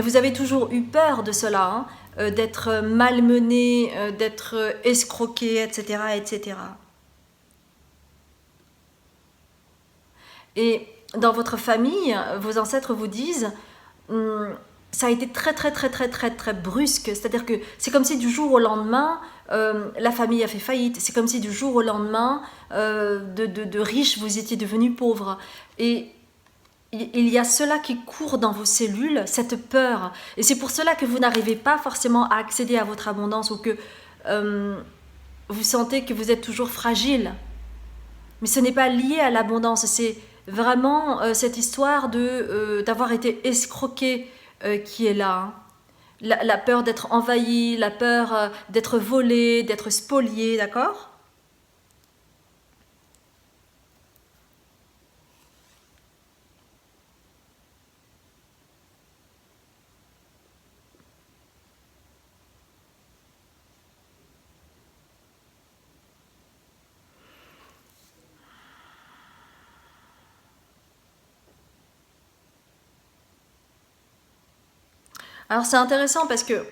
vous avez toujours eu peur de cela, d'être malmené, d'être escroqué, etc., etc. Et dans votre famille, vos ancêtres vous disent... ça a été très brusque, c'est-à-dire que c'est comme si du jour au lendemain, la famille a fait faillite, c'est comme si du jour au lendemain, de riches, vous étiez devenus pauvres. Et il y a cela qui court dans vos cellules, cette peur. Et c'est pour cela que vous n'arrivez pas forcément à accéder à votre abondance ou que vous sentez que vous êtes toujours fragile. Mais ce n'est pas lié à l'abondance, c'est vraiment cette histoire d'avoir été escroqué qui est là. La peur d'être envahi, la peur d'être volé, d'être spolié, d'accord ? Alors c'est intéressant parce que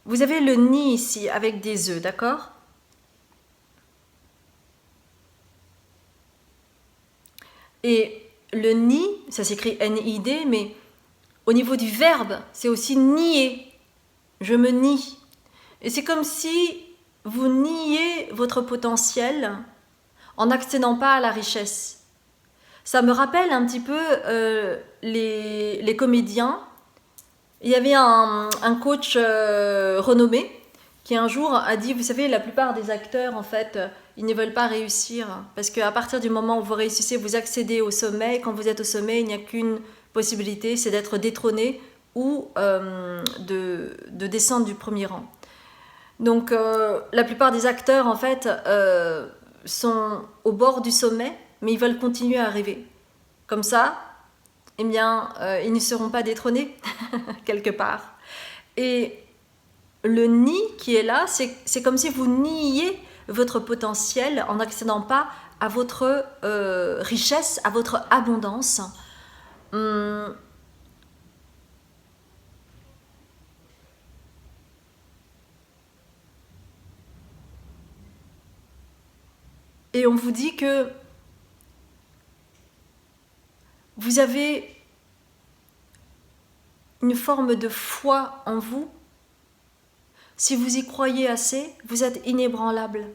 vous avez le nid ici avec des œufs, d'accord ? Et le nid, ça s'écrit N-I-D, mais au niveau du verbe, c'est aussi nier. Je me nie. Et c'est comme si vous niez votre potentiel en n'accédant pas à la richesse. Ça me rappelle un petit peu les comédiens. Il y avait un coach renommé qui un jour a dit, vous savez, la plupart des acteurs, en fait, ils ne veulent pas réussir. Parce qu'à partir du moment où vous réussissez, vous accédez au sommet. Et quand vous êtes au sommet, il n'y a qu'une possibilité, c'est d'être détrôné ou de descendre du premier rang. Donc, la plupart des acteurs, en fait, sont au bord du sommet, mais ils veulent continuer à rêver. Comme ça, eh bien, ils ne seront pas détrônés, quelque part. Et le nid qui est là, c'est comme si vous niez votre potentiel en n'accédant pas à votre richesse, à votre abondance. Et on vous dit que vous avez une forme de foi en vous. Si vous y croyez assez, vous êtes inébranlable.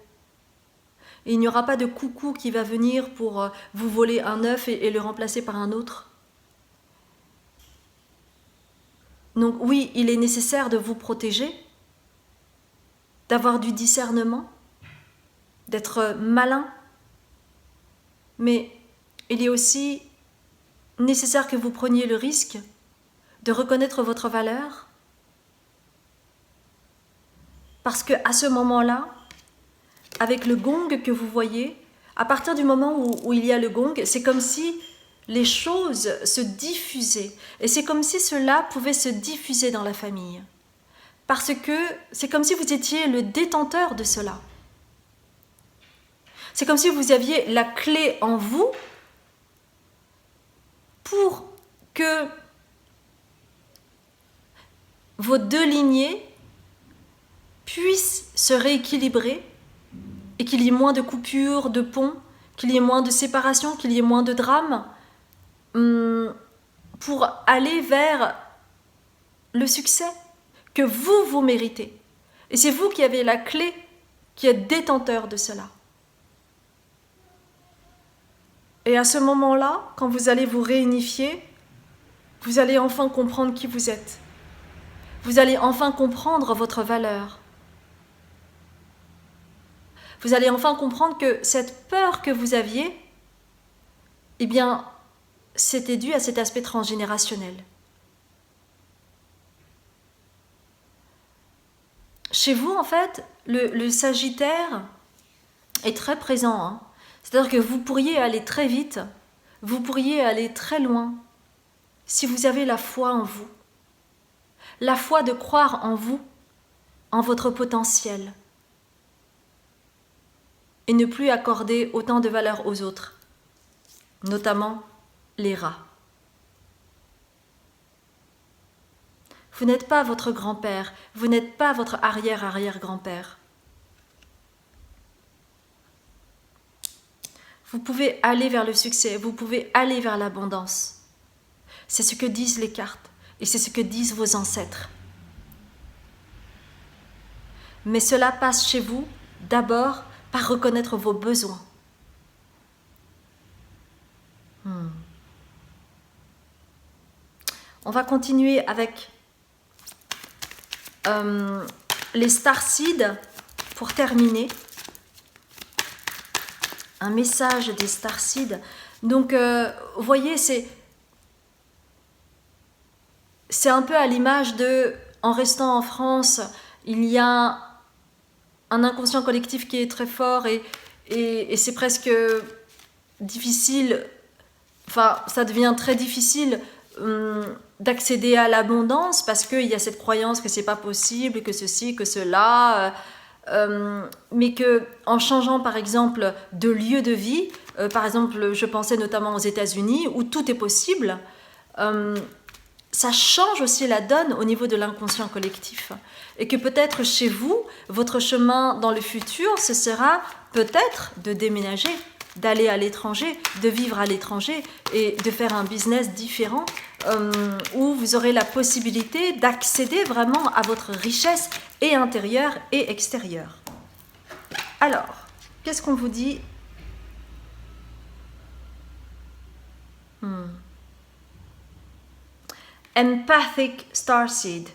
Et il n'y aura pas de coucou qui va venir pour vous voler un œuf et le remplacer par un autre. Donc oui, il est nécessaire de vous protéger, d'avoir du discernement, d'être malin, mais il est aussi nécessaire que vous preniez le risque de reconnaître votre valeur, parce qu'à ce moment-là, avec le gong que vous voyez, à partir du moment où il y a le gong, c'est comme si les choses se diffusaient. Et c'est comme si cela pouvait se diffuser dans la famille. Parce que c'est comme si vous étiez le détenteur de cela. C'est comme si vous aviez la clé en vous pour que vos deux lignées puissent se rééquilibrer et qu'il y ait moins de coupures, de ponts, qu'il y ait moins de séparations, qu'il y ait moins de drames, pour aller vers le succès que vous méritez. Et c'est vous qui avez la clé, qui êtes détenteur de cela. Et à ce moment-là, quand vous allez vous réunifier, vous allez enfin comprendre qui vous êtes. Vous allez enfin comprendre votre valeur. Vous allez enfin comprendre que cette peur que vous aviez, eh bien, c'était dû à cet aspect transgénérationnel. Chez vous, en fait, le Sagittaire est très présent. Hein. C'est-à-dire que vous pourriez aller très vite, vous pourriez aller très loin, si vous avez la foi en vous. La foi de croire en vous, en votre potentiel. Et ne plus accorder autant de valeur aux autres, notamment les rats. Vous n'êtes pas votre grand-père, vous n'êtes pas votre arrière-arrière-grand-père. Vous pouvez aller vers le succès, vous pouvez aller vers l'abondance. C'est ce que disent les cartes et c'est ce que disent vos ancêtres. Mais cela passe chez vous d'abord par reconnaître vos besoins. On va continuer avec les starseeds pour terminer. Un message des starseeds. Donc, vous voyez, c'est un peu à l'image de, en restant en France, il y a un inconscient collectif qui est très fort et c'est presque difficile, enfin, ça devient très difficile d'accéder à l'abondance parce qu'il y a cette croyance que c'est pas possible, que ceci, que cela, mais que en changeant par exemple de lieu de vie, par exemple je pensais notamment aux États-Unis où tout est possible, ça change aussi la donne au niveau de l'inconscient collectif et que peut-être chez vous, votre chemin dans le futur, ce sera peut-être de déménager, d'aller à l'étranger, de vivre à l'étranger et de faire un business différent où vous aurez la possibilité d'accéder vraiment à votre richesse et intérieure et extérieure. Alors, qu'est-ce qu'on vous dit ? Empathic starseed.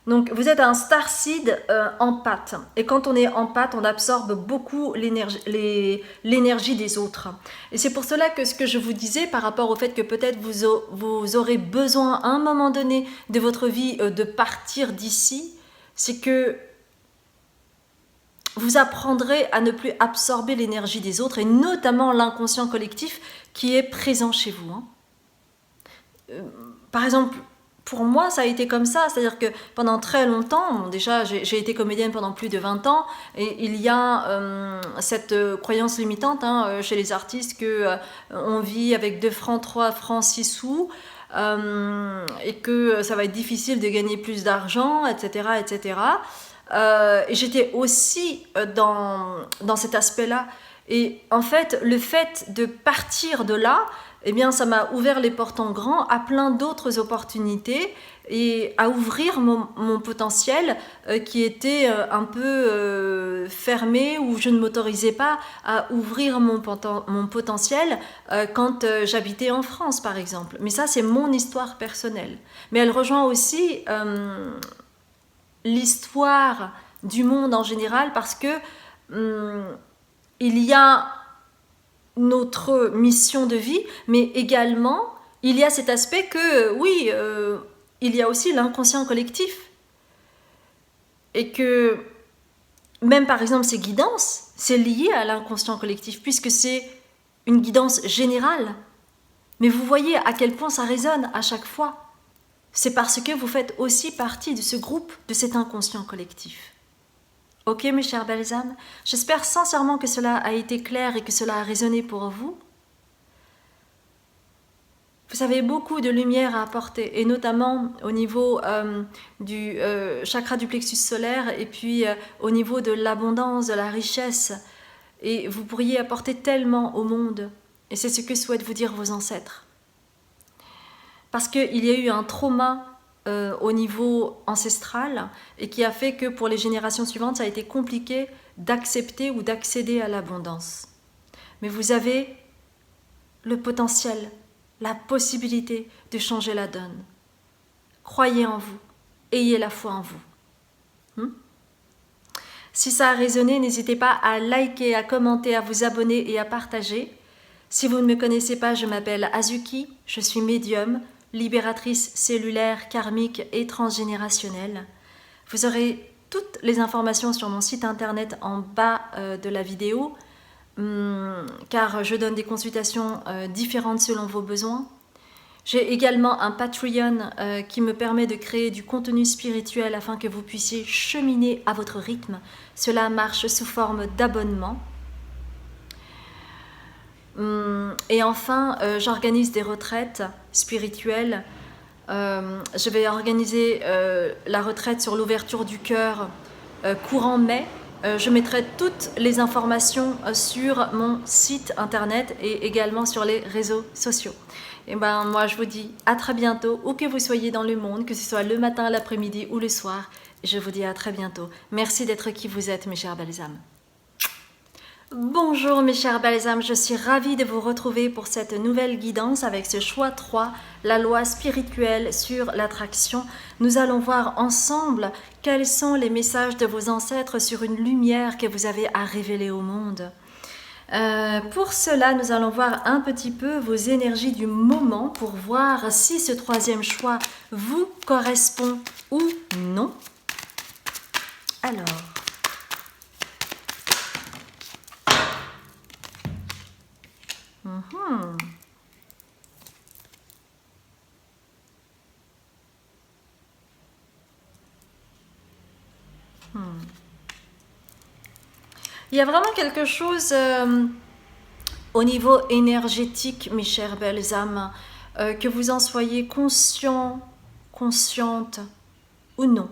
Donc, vous êtes un starseed empathe. Et quand on est empathe, on absorbe beaucoup l'énergie des autres. Et c'est pour cela que ce que je vous disais par rapport au fait que peut-être vous aurez besoin à un moment donné de votre vie de partir d'ici, c'est que vous apprendrez à ne plus absorber l'énergie des autres et notamment l'inconscient collectif qui est présent chez vous. Hein. Par exemple, pour moi, ça a été comme ça, c'est-à-dire que pendant très longtemps, bon, déjà j'ai été comédienne pendant plus de 20 ans, et il y a cette croyance limitante chez les artistes qu'on vit avec 2 francs, 3 francs, 6 sous, et que ça va être difficile de gagner plus d'argent, etc. etc. Et j'étais aussi dans cet aspect-là. Et en fait, le fait de partir de là, eh bien, ça m'a ouvert les portes en grand à plein d'autres opportunités et à ouvrir mon potentiel qui était un peu fermé, où je ne m'autorisais pas à ouvrir mon potentiel quand j'habitais en France, par exemple. Mais ça, c'est mon histoire personnelle. Mais elle rejoint aussi l'histoire du monde en général parce que il y a notre mission de vie, mais également il y a cet aspect que oui, il y a aussi l'inconscient collectif et que même par exemple ces guidances, c'est lié à l'inconscient collectif puisque c'est une guidance générale. Mais vous voyez à quel point ça résonne à chaque fois. C'est parce que vous faites aussi partie de ce groupe, de cet inconscient collectif. Ok mes chers belles âmes, j'espère sincèrement que cela a été clair et que cela a résonné pour vous. Vous avez beaucoup de lumière à apporter, et notamment au niveau du chakra du plexus solaire, et puis au niveau de l'abondance, de la richesse. Et vous pourriez apporter tellement au monde, et c'est ce que souhaitent vous dire vos ancêtres. Parce qu'il y a eu un trauma au niveau ancestral, et qui a fait que pour les générations suivantes, ça a été compliqué d'accepter ou d'accéder à l'abondance. Mais vous avez le potentiel, la possibilité de changer la donne. Croyez en vous, ayez la foi en vous. Si ça a résonné, n'hésitez pas à liker, à commenter, à vous abonner et à partager. Si vous ne me connaissez pas, je m'appelle Azuki, je suis médium, libératrice cellulaire, karmique et transgénérationnelle. Vous aurez toutes les informations sur mon site internet en bas de la vidéo, car je donne des consultations différentes selon vos besoins. J'ai également un Patreon qui me permet de créer du contenu spirituel afin que vous puissiez cheminer à votre rythme. Cela marche sous forme d'abonnement. Et enfin, j'organise des retraites spirituelles. Je vais organiser la retraite sur l'ouverture du cœur courant mai. Je mettrai toutes les informations sur mon site internet et également sur les réseaux sociaux. Et ben moi je vous dis à très bientôt, où que vous soyez dans le monde, que ce soit le matin, l'après-midi ou le soir. Je vous dis à très bientôt. Merci d'être qui vous êtes mes chères belles âmes. Bonjour mes chères belles âmes, je suis ravie de vous retrouver pour cette nouvelle guidance avec ce choix 3, la loi spirituelle sur l'attraction. Nous allons voir ensemble quels sont les messages de vos ancêtres sur une lumière que vous avez à révéler au monde. Pour cela, nous allons voir un petit peu vos énergies du moment pour voir si ce troisième choix vous correspond ou non. Alors... Il y a vraiment quelque chose au niveau énergétique, mes chères belles âmes, que vous en soyez conscient, consciente ou non.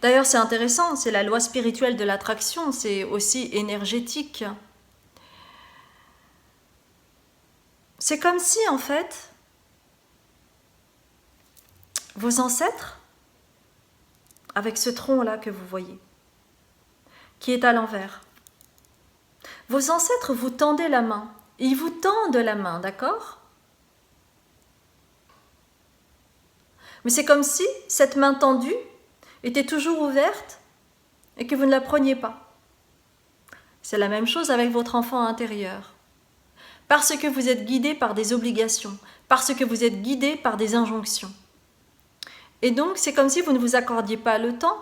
D'ailleurs, c'est intéressant, c'est la loi spirituelle de l'attraction, c'est aussi énergétique. C'est comme si, en fait, vos ancêtres, avec ce tronc-là que vous voyez, qui est à l'envers, vos ancêtres vous tendaient la main. Ils vous tendent la main, d'accord? Mais c'est comme si cette main tendue était toujours ouverte et que vous ne la preniez pas. C'est la même chose avec votre enfant intérieur. Parce que vous êtes guidé par des obligations, parce que vous êtes guidé par des injonctions. Et donc, c'est comme si vous ne vous accordiez pas le temps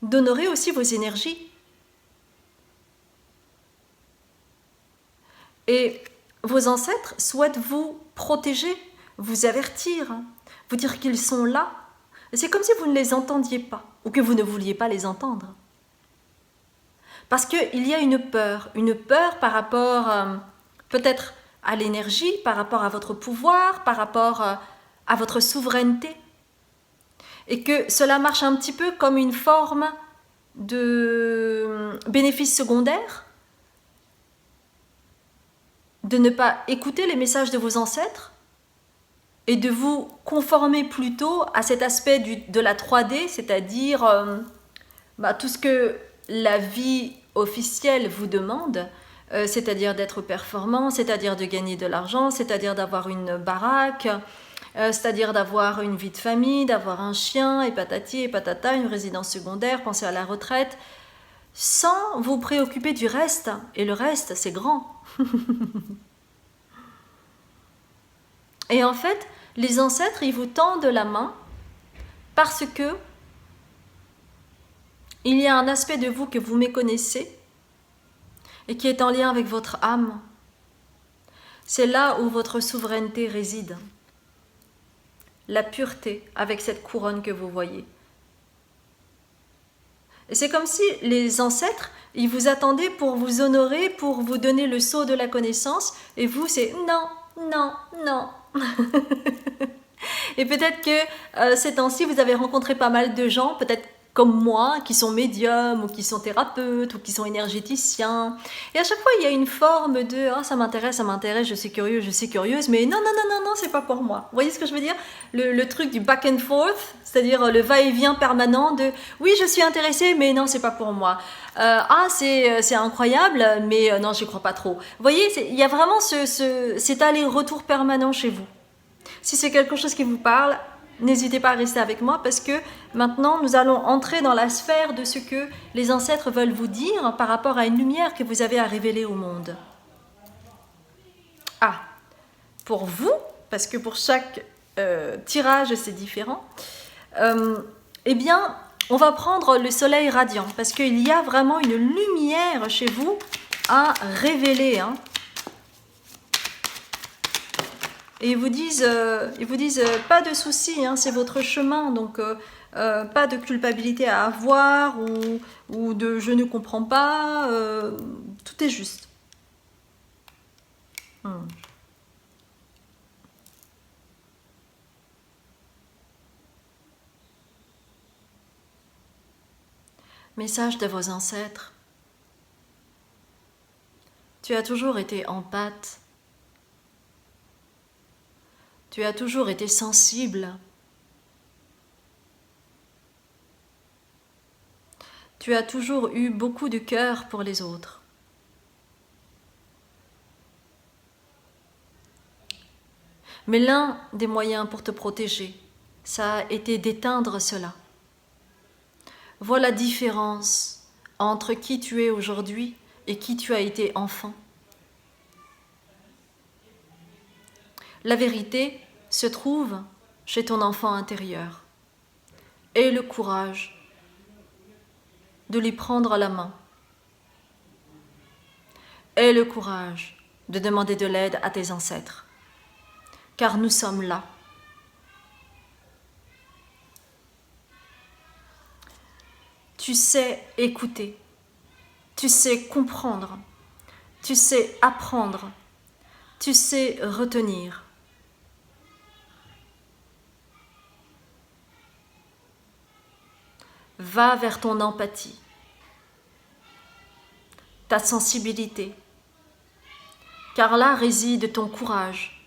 d'honorer aussi vos énergies. Et vos ancêtres souhaitent vous protéger, vous avertir, vous dire qu'ils sont là. C'est comme si vous ne les entendiez pas, ou que vous ne vouliez pas les entendre. Parce qu'il y a une peur par rapport peut-être à l'énergie, par rapport à votre pouvoir, par rapport à votre souveraineté. Et que cela marche un petit peu comme une forme de bénéfice secondaire, de ne pas écouter les messages de vos ancêtres et de vous conformer plutôt à cet aspect de la 3D, c'est-à-dire tout ce que la vie officielle vous demande, c'est-à-dire d'être performant, c'est-à-dire de gagner de l'argent, c'est-à-dire d'avoir une baraque, c'est-à-dire d'avoir une vie de famille, d'avoir un chien, et patati et patata, une résidence secondaire, penser à la retraite, sans vous préoccuper du reste. Et le reste, c'est grand. Et en fait, les ancêtres, ils vous tendent la main parce que il y a un aspect de vous que vous méconnaissez, et qui est en lien avec votre âme. C'est là où votre souveraineté réside. La pureté avec cette couronne que vous voyez. Et c'est comme si les ancêtres, ils vous attendaient pour vous honorer, pour vous donner le sceau de la connaissance, et vous, c'est non, non, non. Et peut-être que ces temps-ci, vous avez rencontré pas mal de gens, peut-être comme moi, qui sont médiums, ou qui sont thérapeutes, ou qui sont énergéticiens. Et à chaque fois, il y a une forme de « Ah, ça m'intéresse, je suis curieux, je suis curieuse, mais non, non, non, non, non, c'est pas pour moi. » Vous voyez ce que je veux dire? Le truc du back and forth, c'est-à-dire le va-et-vient permanent de « Oui, je suis intéressée, mais non, c'est pas pour moi. Ah, c'est incroyable, mais non, je crois pas trop. » Vous voyez, il y a vraiment cet aller-retour permanent chez vous. Si c'est quelque chose qui vous parle, n'hésitez pas à rester avec moi parce que maintenant nous allons entrer dans la sphère de ce que les ancêtres veulent vous dire par rapport à une lumière que vous avez à révéler au monde. Ah, pour vous, parce que pour chaque tirage c'est différent, eh bien on va prendre le soleil radiant parce qu'il y a vraiment une lumière chez vous à révéler, hein. Et ils vous disent pas de souci, hein, c'est votre chemin, donc pas de culpabilité à avoir ou de je ne comprends pas, tout est juste. Message de vos ancêtres. Tu as toujours été empathe. Tu as toujours été sensible. Tu as toujours eu beaucoup de cœur pour les autres. Mais l'un des moyens pour te protéger, ça a été d'éteindre cela. Vois la différence entre qui tu es aujourd'hui et qui tu as été enfant. La vérité se trouve chez ton enfant intérieur. Aie le courage de lui prendre la main. Aie le courage de demander de l'aide à tes ancêtres. Car nous sommes là. Tu sais écouter. Tu sais comprendre. Tu sais apprendre. Tu sais retenir. Va vers ton empathie, ta sensibilité, car là réside ton courage.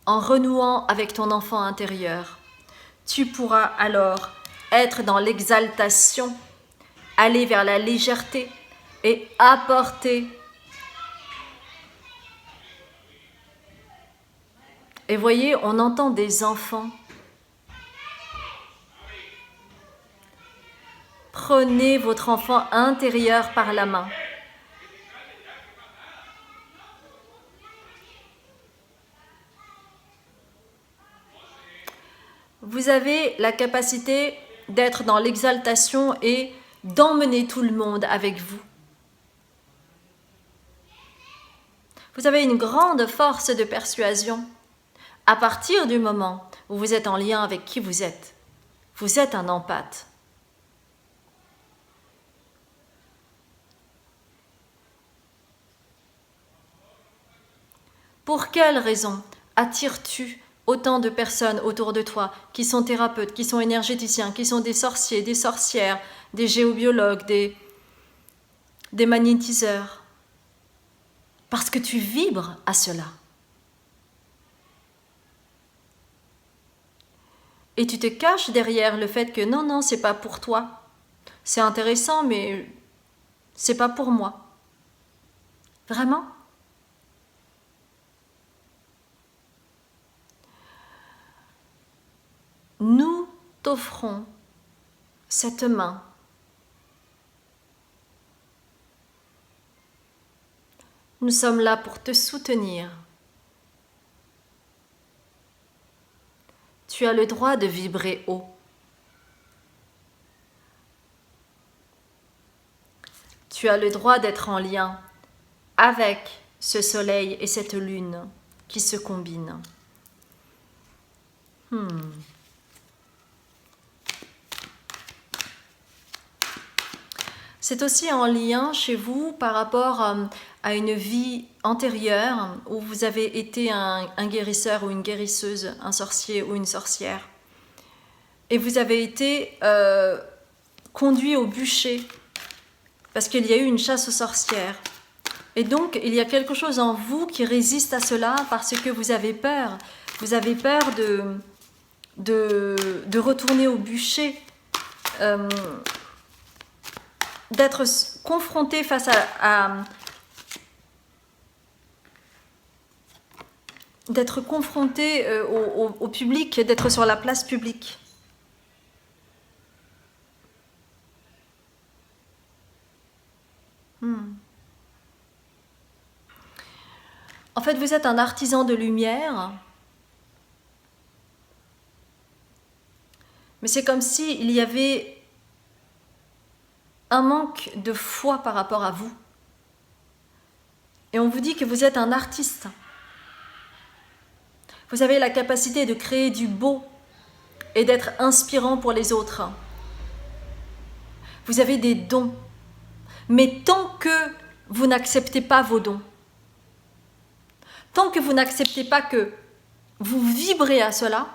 En renouant avec ton enfant intérieur, tu pourras alors être dans l'exaltation, aller vers la légèreté et apporter. Et voyez, on entend des enfants. Prenez votre enfant intérieur par la main. Vous avez la capacité d'être dans l'exaltation et d'emmener tout le monde avec vous. Vous avez une grande force de persuasion. À partir du moment où vous êtes en lien avec qui vous êtes un empathe. Pour quelle raison attires-tu autant de personnes autour de toi qui sont thérapeutes, qui sont énergéticiens, qui sont des sorciers, des sorcières, des géobiologues, des magnétiseurs? Parce que tu vibres à cela. Et tu te caches derrière le fait que non, c'est pas pour toi. C'est intéressant, mais c'est pas pour moi. Vraiment? Nous t'offrons cette main. Nous sommes là pour te soutenir. Tu as le droit de vibrer haut. tu as le droit d'être en lien avec ce soleil et cette lune qui se combinent. C'est aussi en lien chez vous par rapport à une vie antérieure où vous avez été un guérisseur ou une guérisseuse, un sorcier ou une sorcière. Et vous avez été conduit au bûcher parce qu'il y a eu une chasse aux sorcières. Et donc, il y a quelque chose en vous qui résiste à cela parce que vous avez peur. Vous avez peur de retourner au bûcher, d'être confronté face d'être confronté au public, d'être sur la place publique. En fait, vous êtes un artisan de lumière, mais c'est comme s'il y avait un manque de foi par rapport à vous. Et on vous dit que vous êtes un artiste. Vous avez la capacité de créer du beau et d'être inspirant pour les autres. Vous avez des dons. Mais tant que vous n'acceptez pas vos dons, tant que vous n'acceptez pas que vous vibrez à cela,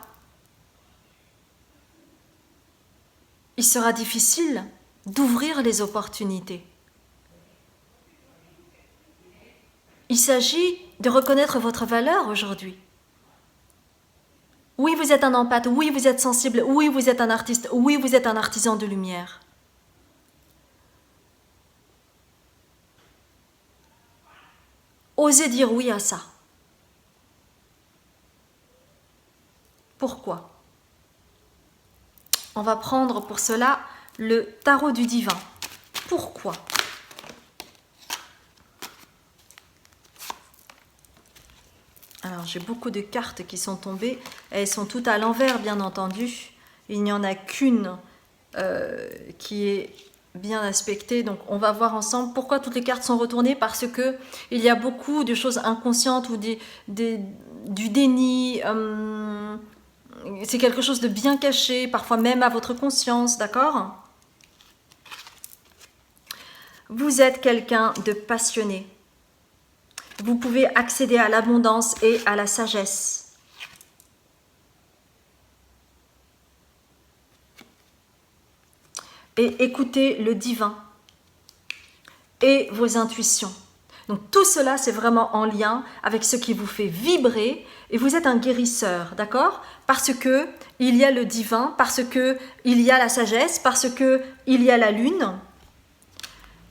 il sera difficile d'ouvrir les opportunités. Il s'agit de reconnaître votre valeur aujourd'hui. Oui, vous êtes un empathe, oui, vous êtes sensible, oui, vous êtes un artiste, oui, vous êtes un artisan de lumière. Osez dire oui à ça. Pourquoi ? On va prendre pour cela le tarot du divin. Pourquoi ? Alors, j'ai beaucoup de cartes qui sont tombées. Elles sont toutes à l'envers, bien entendu. Il n'y en a qu'une qui est bien aspectée. Donc, on va voir ensemble pourquoi toutes les cartes sont retournées. Parce que il y a beaucoup de choses inconscientes ou du déni. C'est quelque chose de bien caché, parfois même à votre conscience, d'accord ? Vous êtes quelqu'un de passionné. Vous pouvez accéder à l'abondance et à la sagesse. Et écoutez le divin et vos intuitions. Donc tout cela, c'est vraiment en lien avec ce qui vous fait vibrer. Et vous êtes un guérisseur, d'accord ? Parce que il y a le divin, parce que il y a la sagesse, parce que il y a la lune.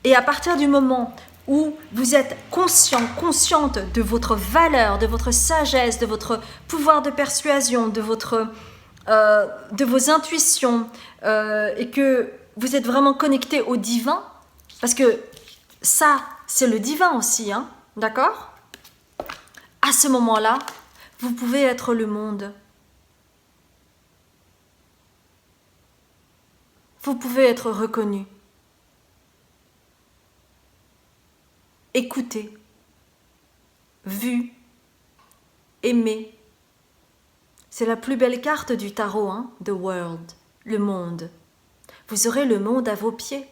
Et à partir du moment où vous êtes conscient, consciente de votre valeur, de votre sagesse, de votre pouvoir de persuasion, de vos intuitions, et que vous êtes vraiment connecté au divin, parce que ça, c'est le divin aussi, hein, d'accord ? À ce moment-là, vous pouvez être le monde. Vous pouvez être reconnu. Écouté, vu, aimé. C'est la plus belle carte du tarot, hein, The World, le monde. Vous aurez le monde à vos pieds.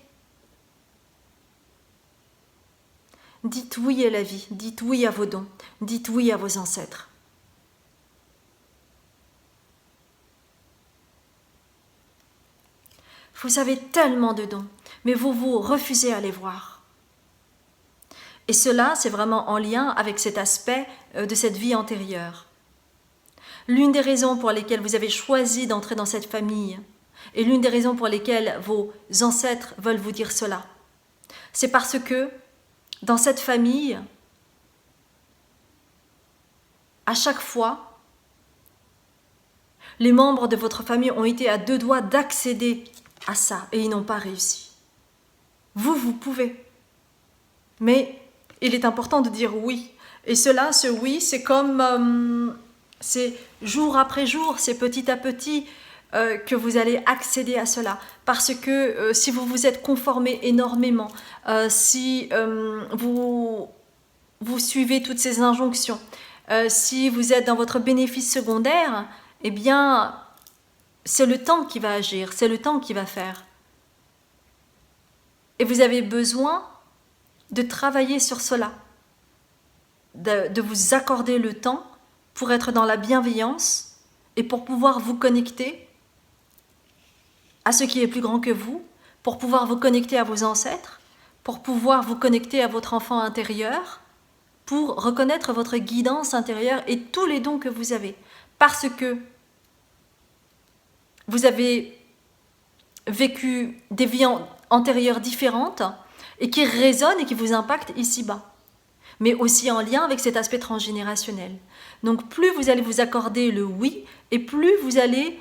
Dites oui à la vie, dites oui à vos dons, dites oui à vos ancêtres. Vous avez tellement de dons, mais vous refusez à les voir. Et cela, c'est vraiment en lien avec cet aspect de cette vie antérieure. L'une des raisons pour lesquelles vous avez choisi d'entrer dans cette famille, et l'une des raisons pour lesquelles vos ancêtres veulent vous dire cela, c'est parce que dans cette famille, à chaque fois, les membres de votre famille ont été à deux doigts d'accéder à ça et ils n'ont pas réussi. Vous pouvez. Mais il est important de dire oui. Et cela, ce oui, c'est comme... c'est jour après jour, c'est petit à petit. que vous allez accéder à cela. Parce que si vous vous êtes conformé énormément, si vous suivez toutes ces injonctions, si vous êtes dans votre bénéfice secondaire, eh bien, c'est le temps qui va agir, c'est le temps qui va faire. Et vous avez besoin de travailler sur cela, de vous accorder le temps pour être dans la bienveillance et pour pouvoir vous connecter à ce qui est plus grand que vous, pour pouvoir vous connecter à vos ancêtres, pour pouvoir vous connecter à votre enfant intérieur, pour reconnaître votre guidance intérieure et tous les dons que vous avez. Parce que vous avez vécu des vies antérieures différentes et qui résonnent et qui vous impactent ici-bas, mais aussi en lien avec cet aspect transgénérationnel. Donc plus vous allez vous accorder le oui, et plus vous allez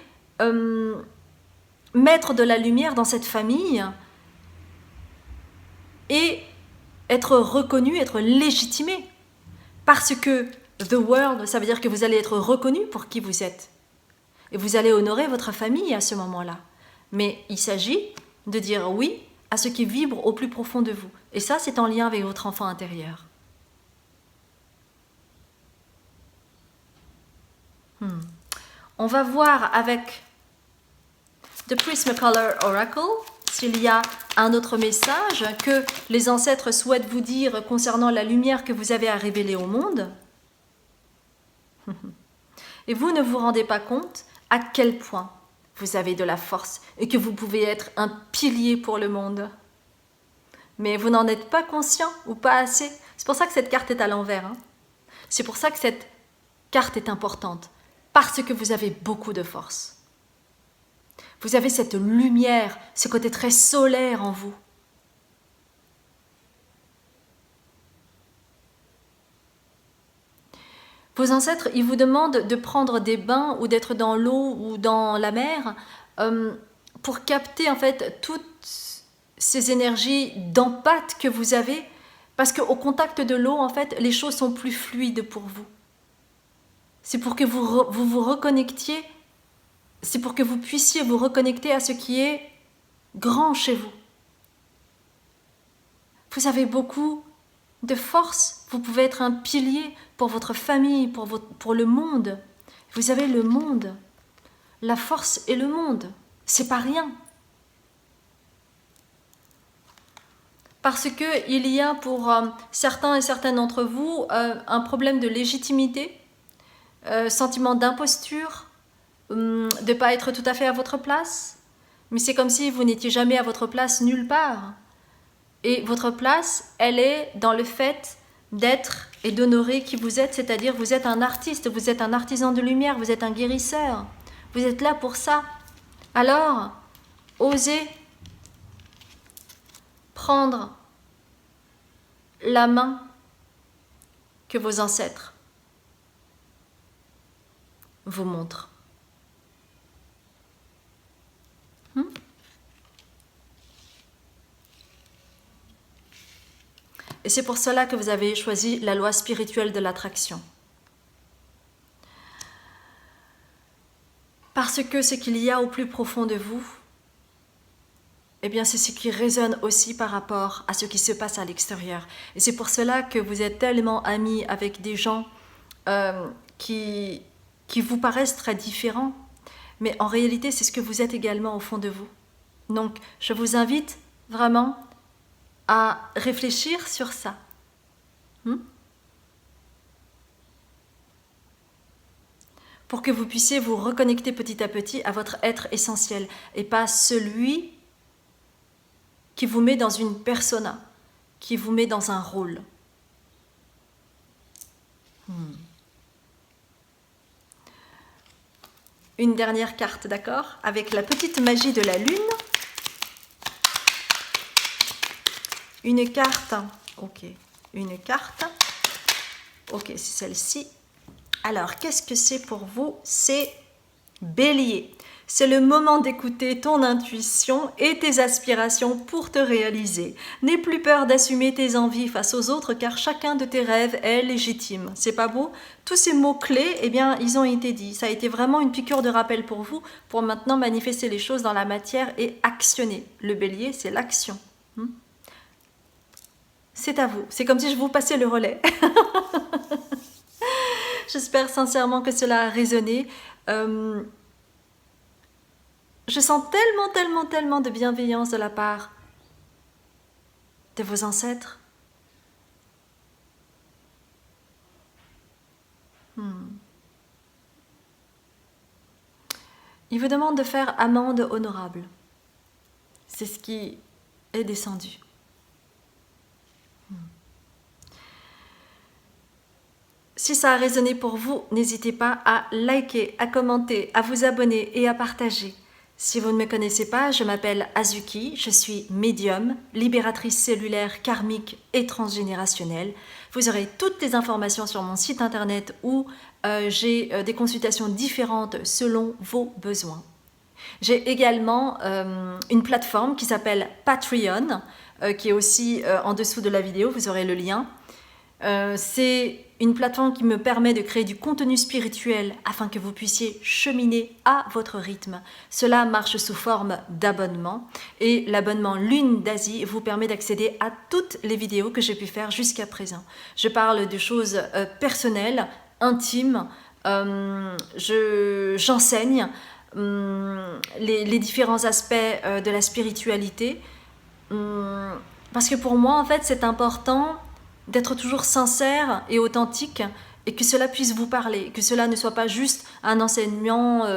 mettre de la lumière dans cette famille et être reconnu, être légitimé. Parce que the world, ça veut dire que vous allez être reconnu pour qui vous êtes. Et vous allez honorer votre famille à ce moment-là. Mais il s'agit de dire oui à ce qui vibre au plus profond de vous. Et ça, c'est en lien avec votre enfant intérieur. On va voir avec The Prismacolor Oracle s'il y a un autre message que les ancêtres souhaitent vous dire concernant la lumière que vous avez à révéler au monde. Et vous ne vous rendez pas compte à quel point vous avez de la force et que vous pouvez être un pilier pour le monde. Mais vous n'en êtes pas conscient ou pas assez. C'est pour ça que cette carte est à l'envers. C'est pour ça que cette carte est importante. Parce que vous avez beaucoup de force. Vous avez cette lumière, ce côté très solaire en vous. Vos ancêtres, ils vous demandent de prendre des bains ou d'être dans l'eau ou dans la mer pour capter en fait toutes ces énergies d'empathie que vous avez, parce qu'au contact de l'eau, en fait, les choses sont plus fluides pour vous. C'est pour que vous reconnectiez, c'est pour que vous puissiez vous reconnecter à ce qui est grand chez vous. Vous avez beaucoup de force, vous pouvez être un pilier pour votre famille, pour le monde. Vous avez le monde, la force et le monde, c'est pas rien. Parce qu'il y a pour certains et certaines d'entre vous un problème de légitimité, sentiment d'imposture, de ne pas être tout à fait à votre place. Mais c'est comme si vous n'étiez jamais à votre place nulle part. Et votre place, elle est dans le fait d'être et d'honorer qui vous êtes, c'est-à-dire vous êtes un artiste, vous êtes un artisan de lumière, vous êtes un guérisseur. Vous êtes là pour ça. Alors, osez prendre la main que vos ancêtres vous montrent. Et c'est pour cela que vous avez choisi la loi spirituelle de l'attraction. Parce que ce qu'il y a au plus profond de vous, eh bien c'est ce qui résonne aussi par rapport à ce qui se passe à l'extérieur. Et c'est pour cela que vous êtes tellement amis avec des gens qui vous paraissent très différents, mais en réalité c'est ce que vous êtes également au fond de vous. Donc je vous invite vraiment à réfléchir sur ça. Pour que vous puissiez vous reconnecter petit à petit à votre être essentiel et pas celui qui vous met dans une persona, qui vous met dans un rôle. Une dernière carte, d'accord? Avec la petite magie de la lune. Une carte, ok, une carte, ok, c'est celle-ci. Alors, qu'est-ce que c'est pour vous? C'est Bélier. C'est le moment d'écouter ton intuition et tes aspirations pour te réaliser. N'aie plus peur d'assumer tes envies face aux autres car chacun de tes rêves est légitime. C'est pas beau? Tous ces mots-clés, eh bien, ils ont été dits. Ça a été vraiment une piqûre de rappel pour vous, pour maintenant manifester les choses dans la matière et actionner. Le bélier, c'est l'action. C'est à vous. C'est comme si je vous passais le relais. J'espère sincèrement que cela a résonné. Je sens tellement de bienveillance de la part de vos ancêtres. Il vous demande de faire amende honorable. C'est ce qui est descendu. Si ça a résonné pour vous, n'hésitez pas à liker, à commenter, à vous abonner et à partager. Si vous ne me connaissez pas, je m'appelle Azuki, je suis médium, libératrice cellulaire, karmique et transgénérationnelle. Vous aurez toutes les informations sur mon site internet où j'ai des consultations différentes selon vos besoins. J'ai également une plateforme qui s'appelle Patreon, qui est aussi en dessous de la vidéo, vous aurez le lien. C'est une plateforme qui me permet de créer du contenu spirituel afin que vous puissiez cheminer à votre rythme. Cela marche sous forme d'abonnement et l'abonnement Lune d'Asie vous permet d'accéder à toutes les vidéos que j'ai pu faire jusqu'à présent. Je parle de choses personnelles, intimes, j'enseigne les différents aspects de la spiritualité parce que pour moi en fait c'est important d'être toujours sincère et authentique et que cela puisse vous parler, que cela ne soit pas juste un enseignement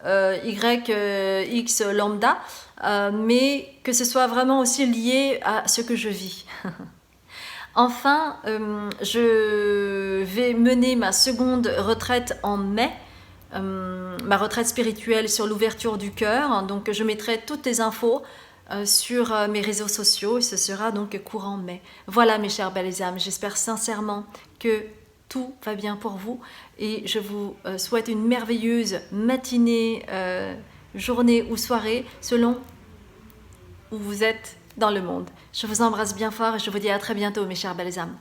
X lambda, mais que ce soit vraiment aussi lié à ce que je vis. Enfin, je vais mener ma seconde retraite en mai, ma retraite spirituelle sur l'ouverture du cœur, donc je mettrai toutes les infos sur mes réseaux sociaux et ce sera donc courant mai. Voilà mes chères belles âmes, j'espère sincèrement que tout va bien pour vous et je vous souhaite une merveilleuse matinée, journée ou soirée selon où vous êtes dans le monde. Je vous embrasse bien fort et je vous dis à très bientôt mes chères belles âmes.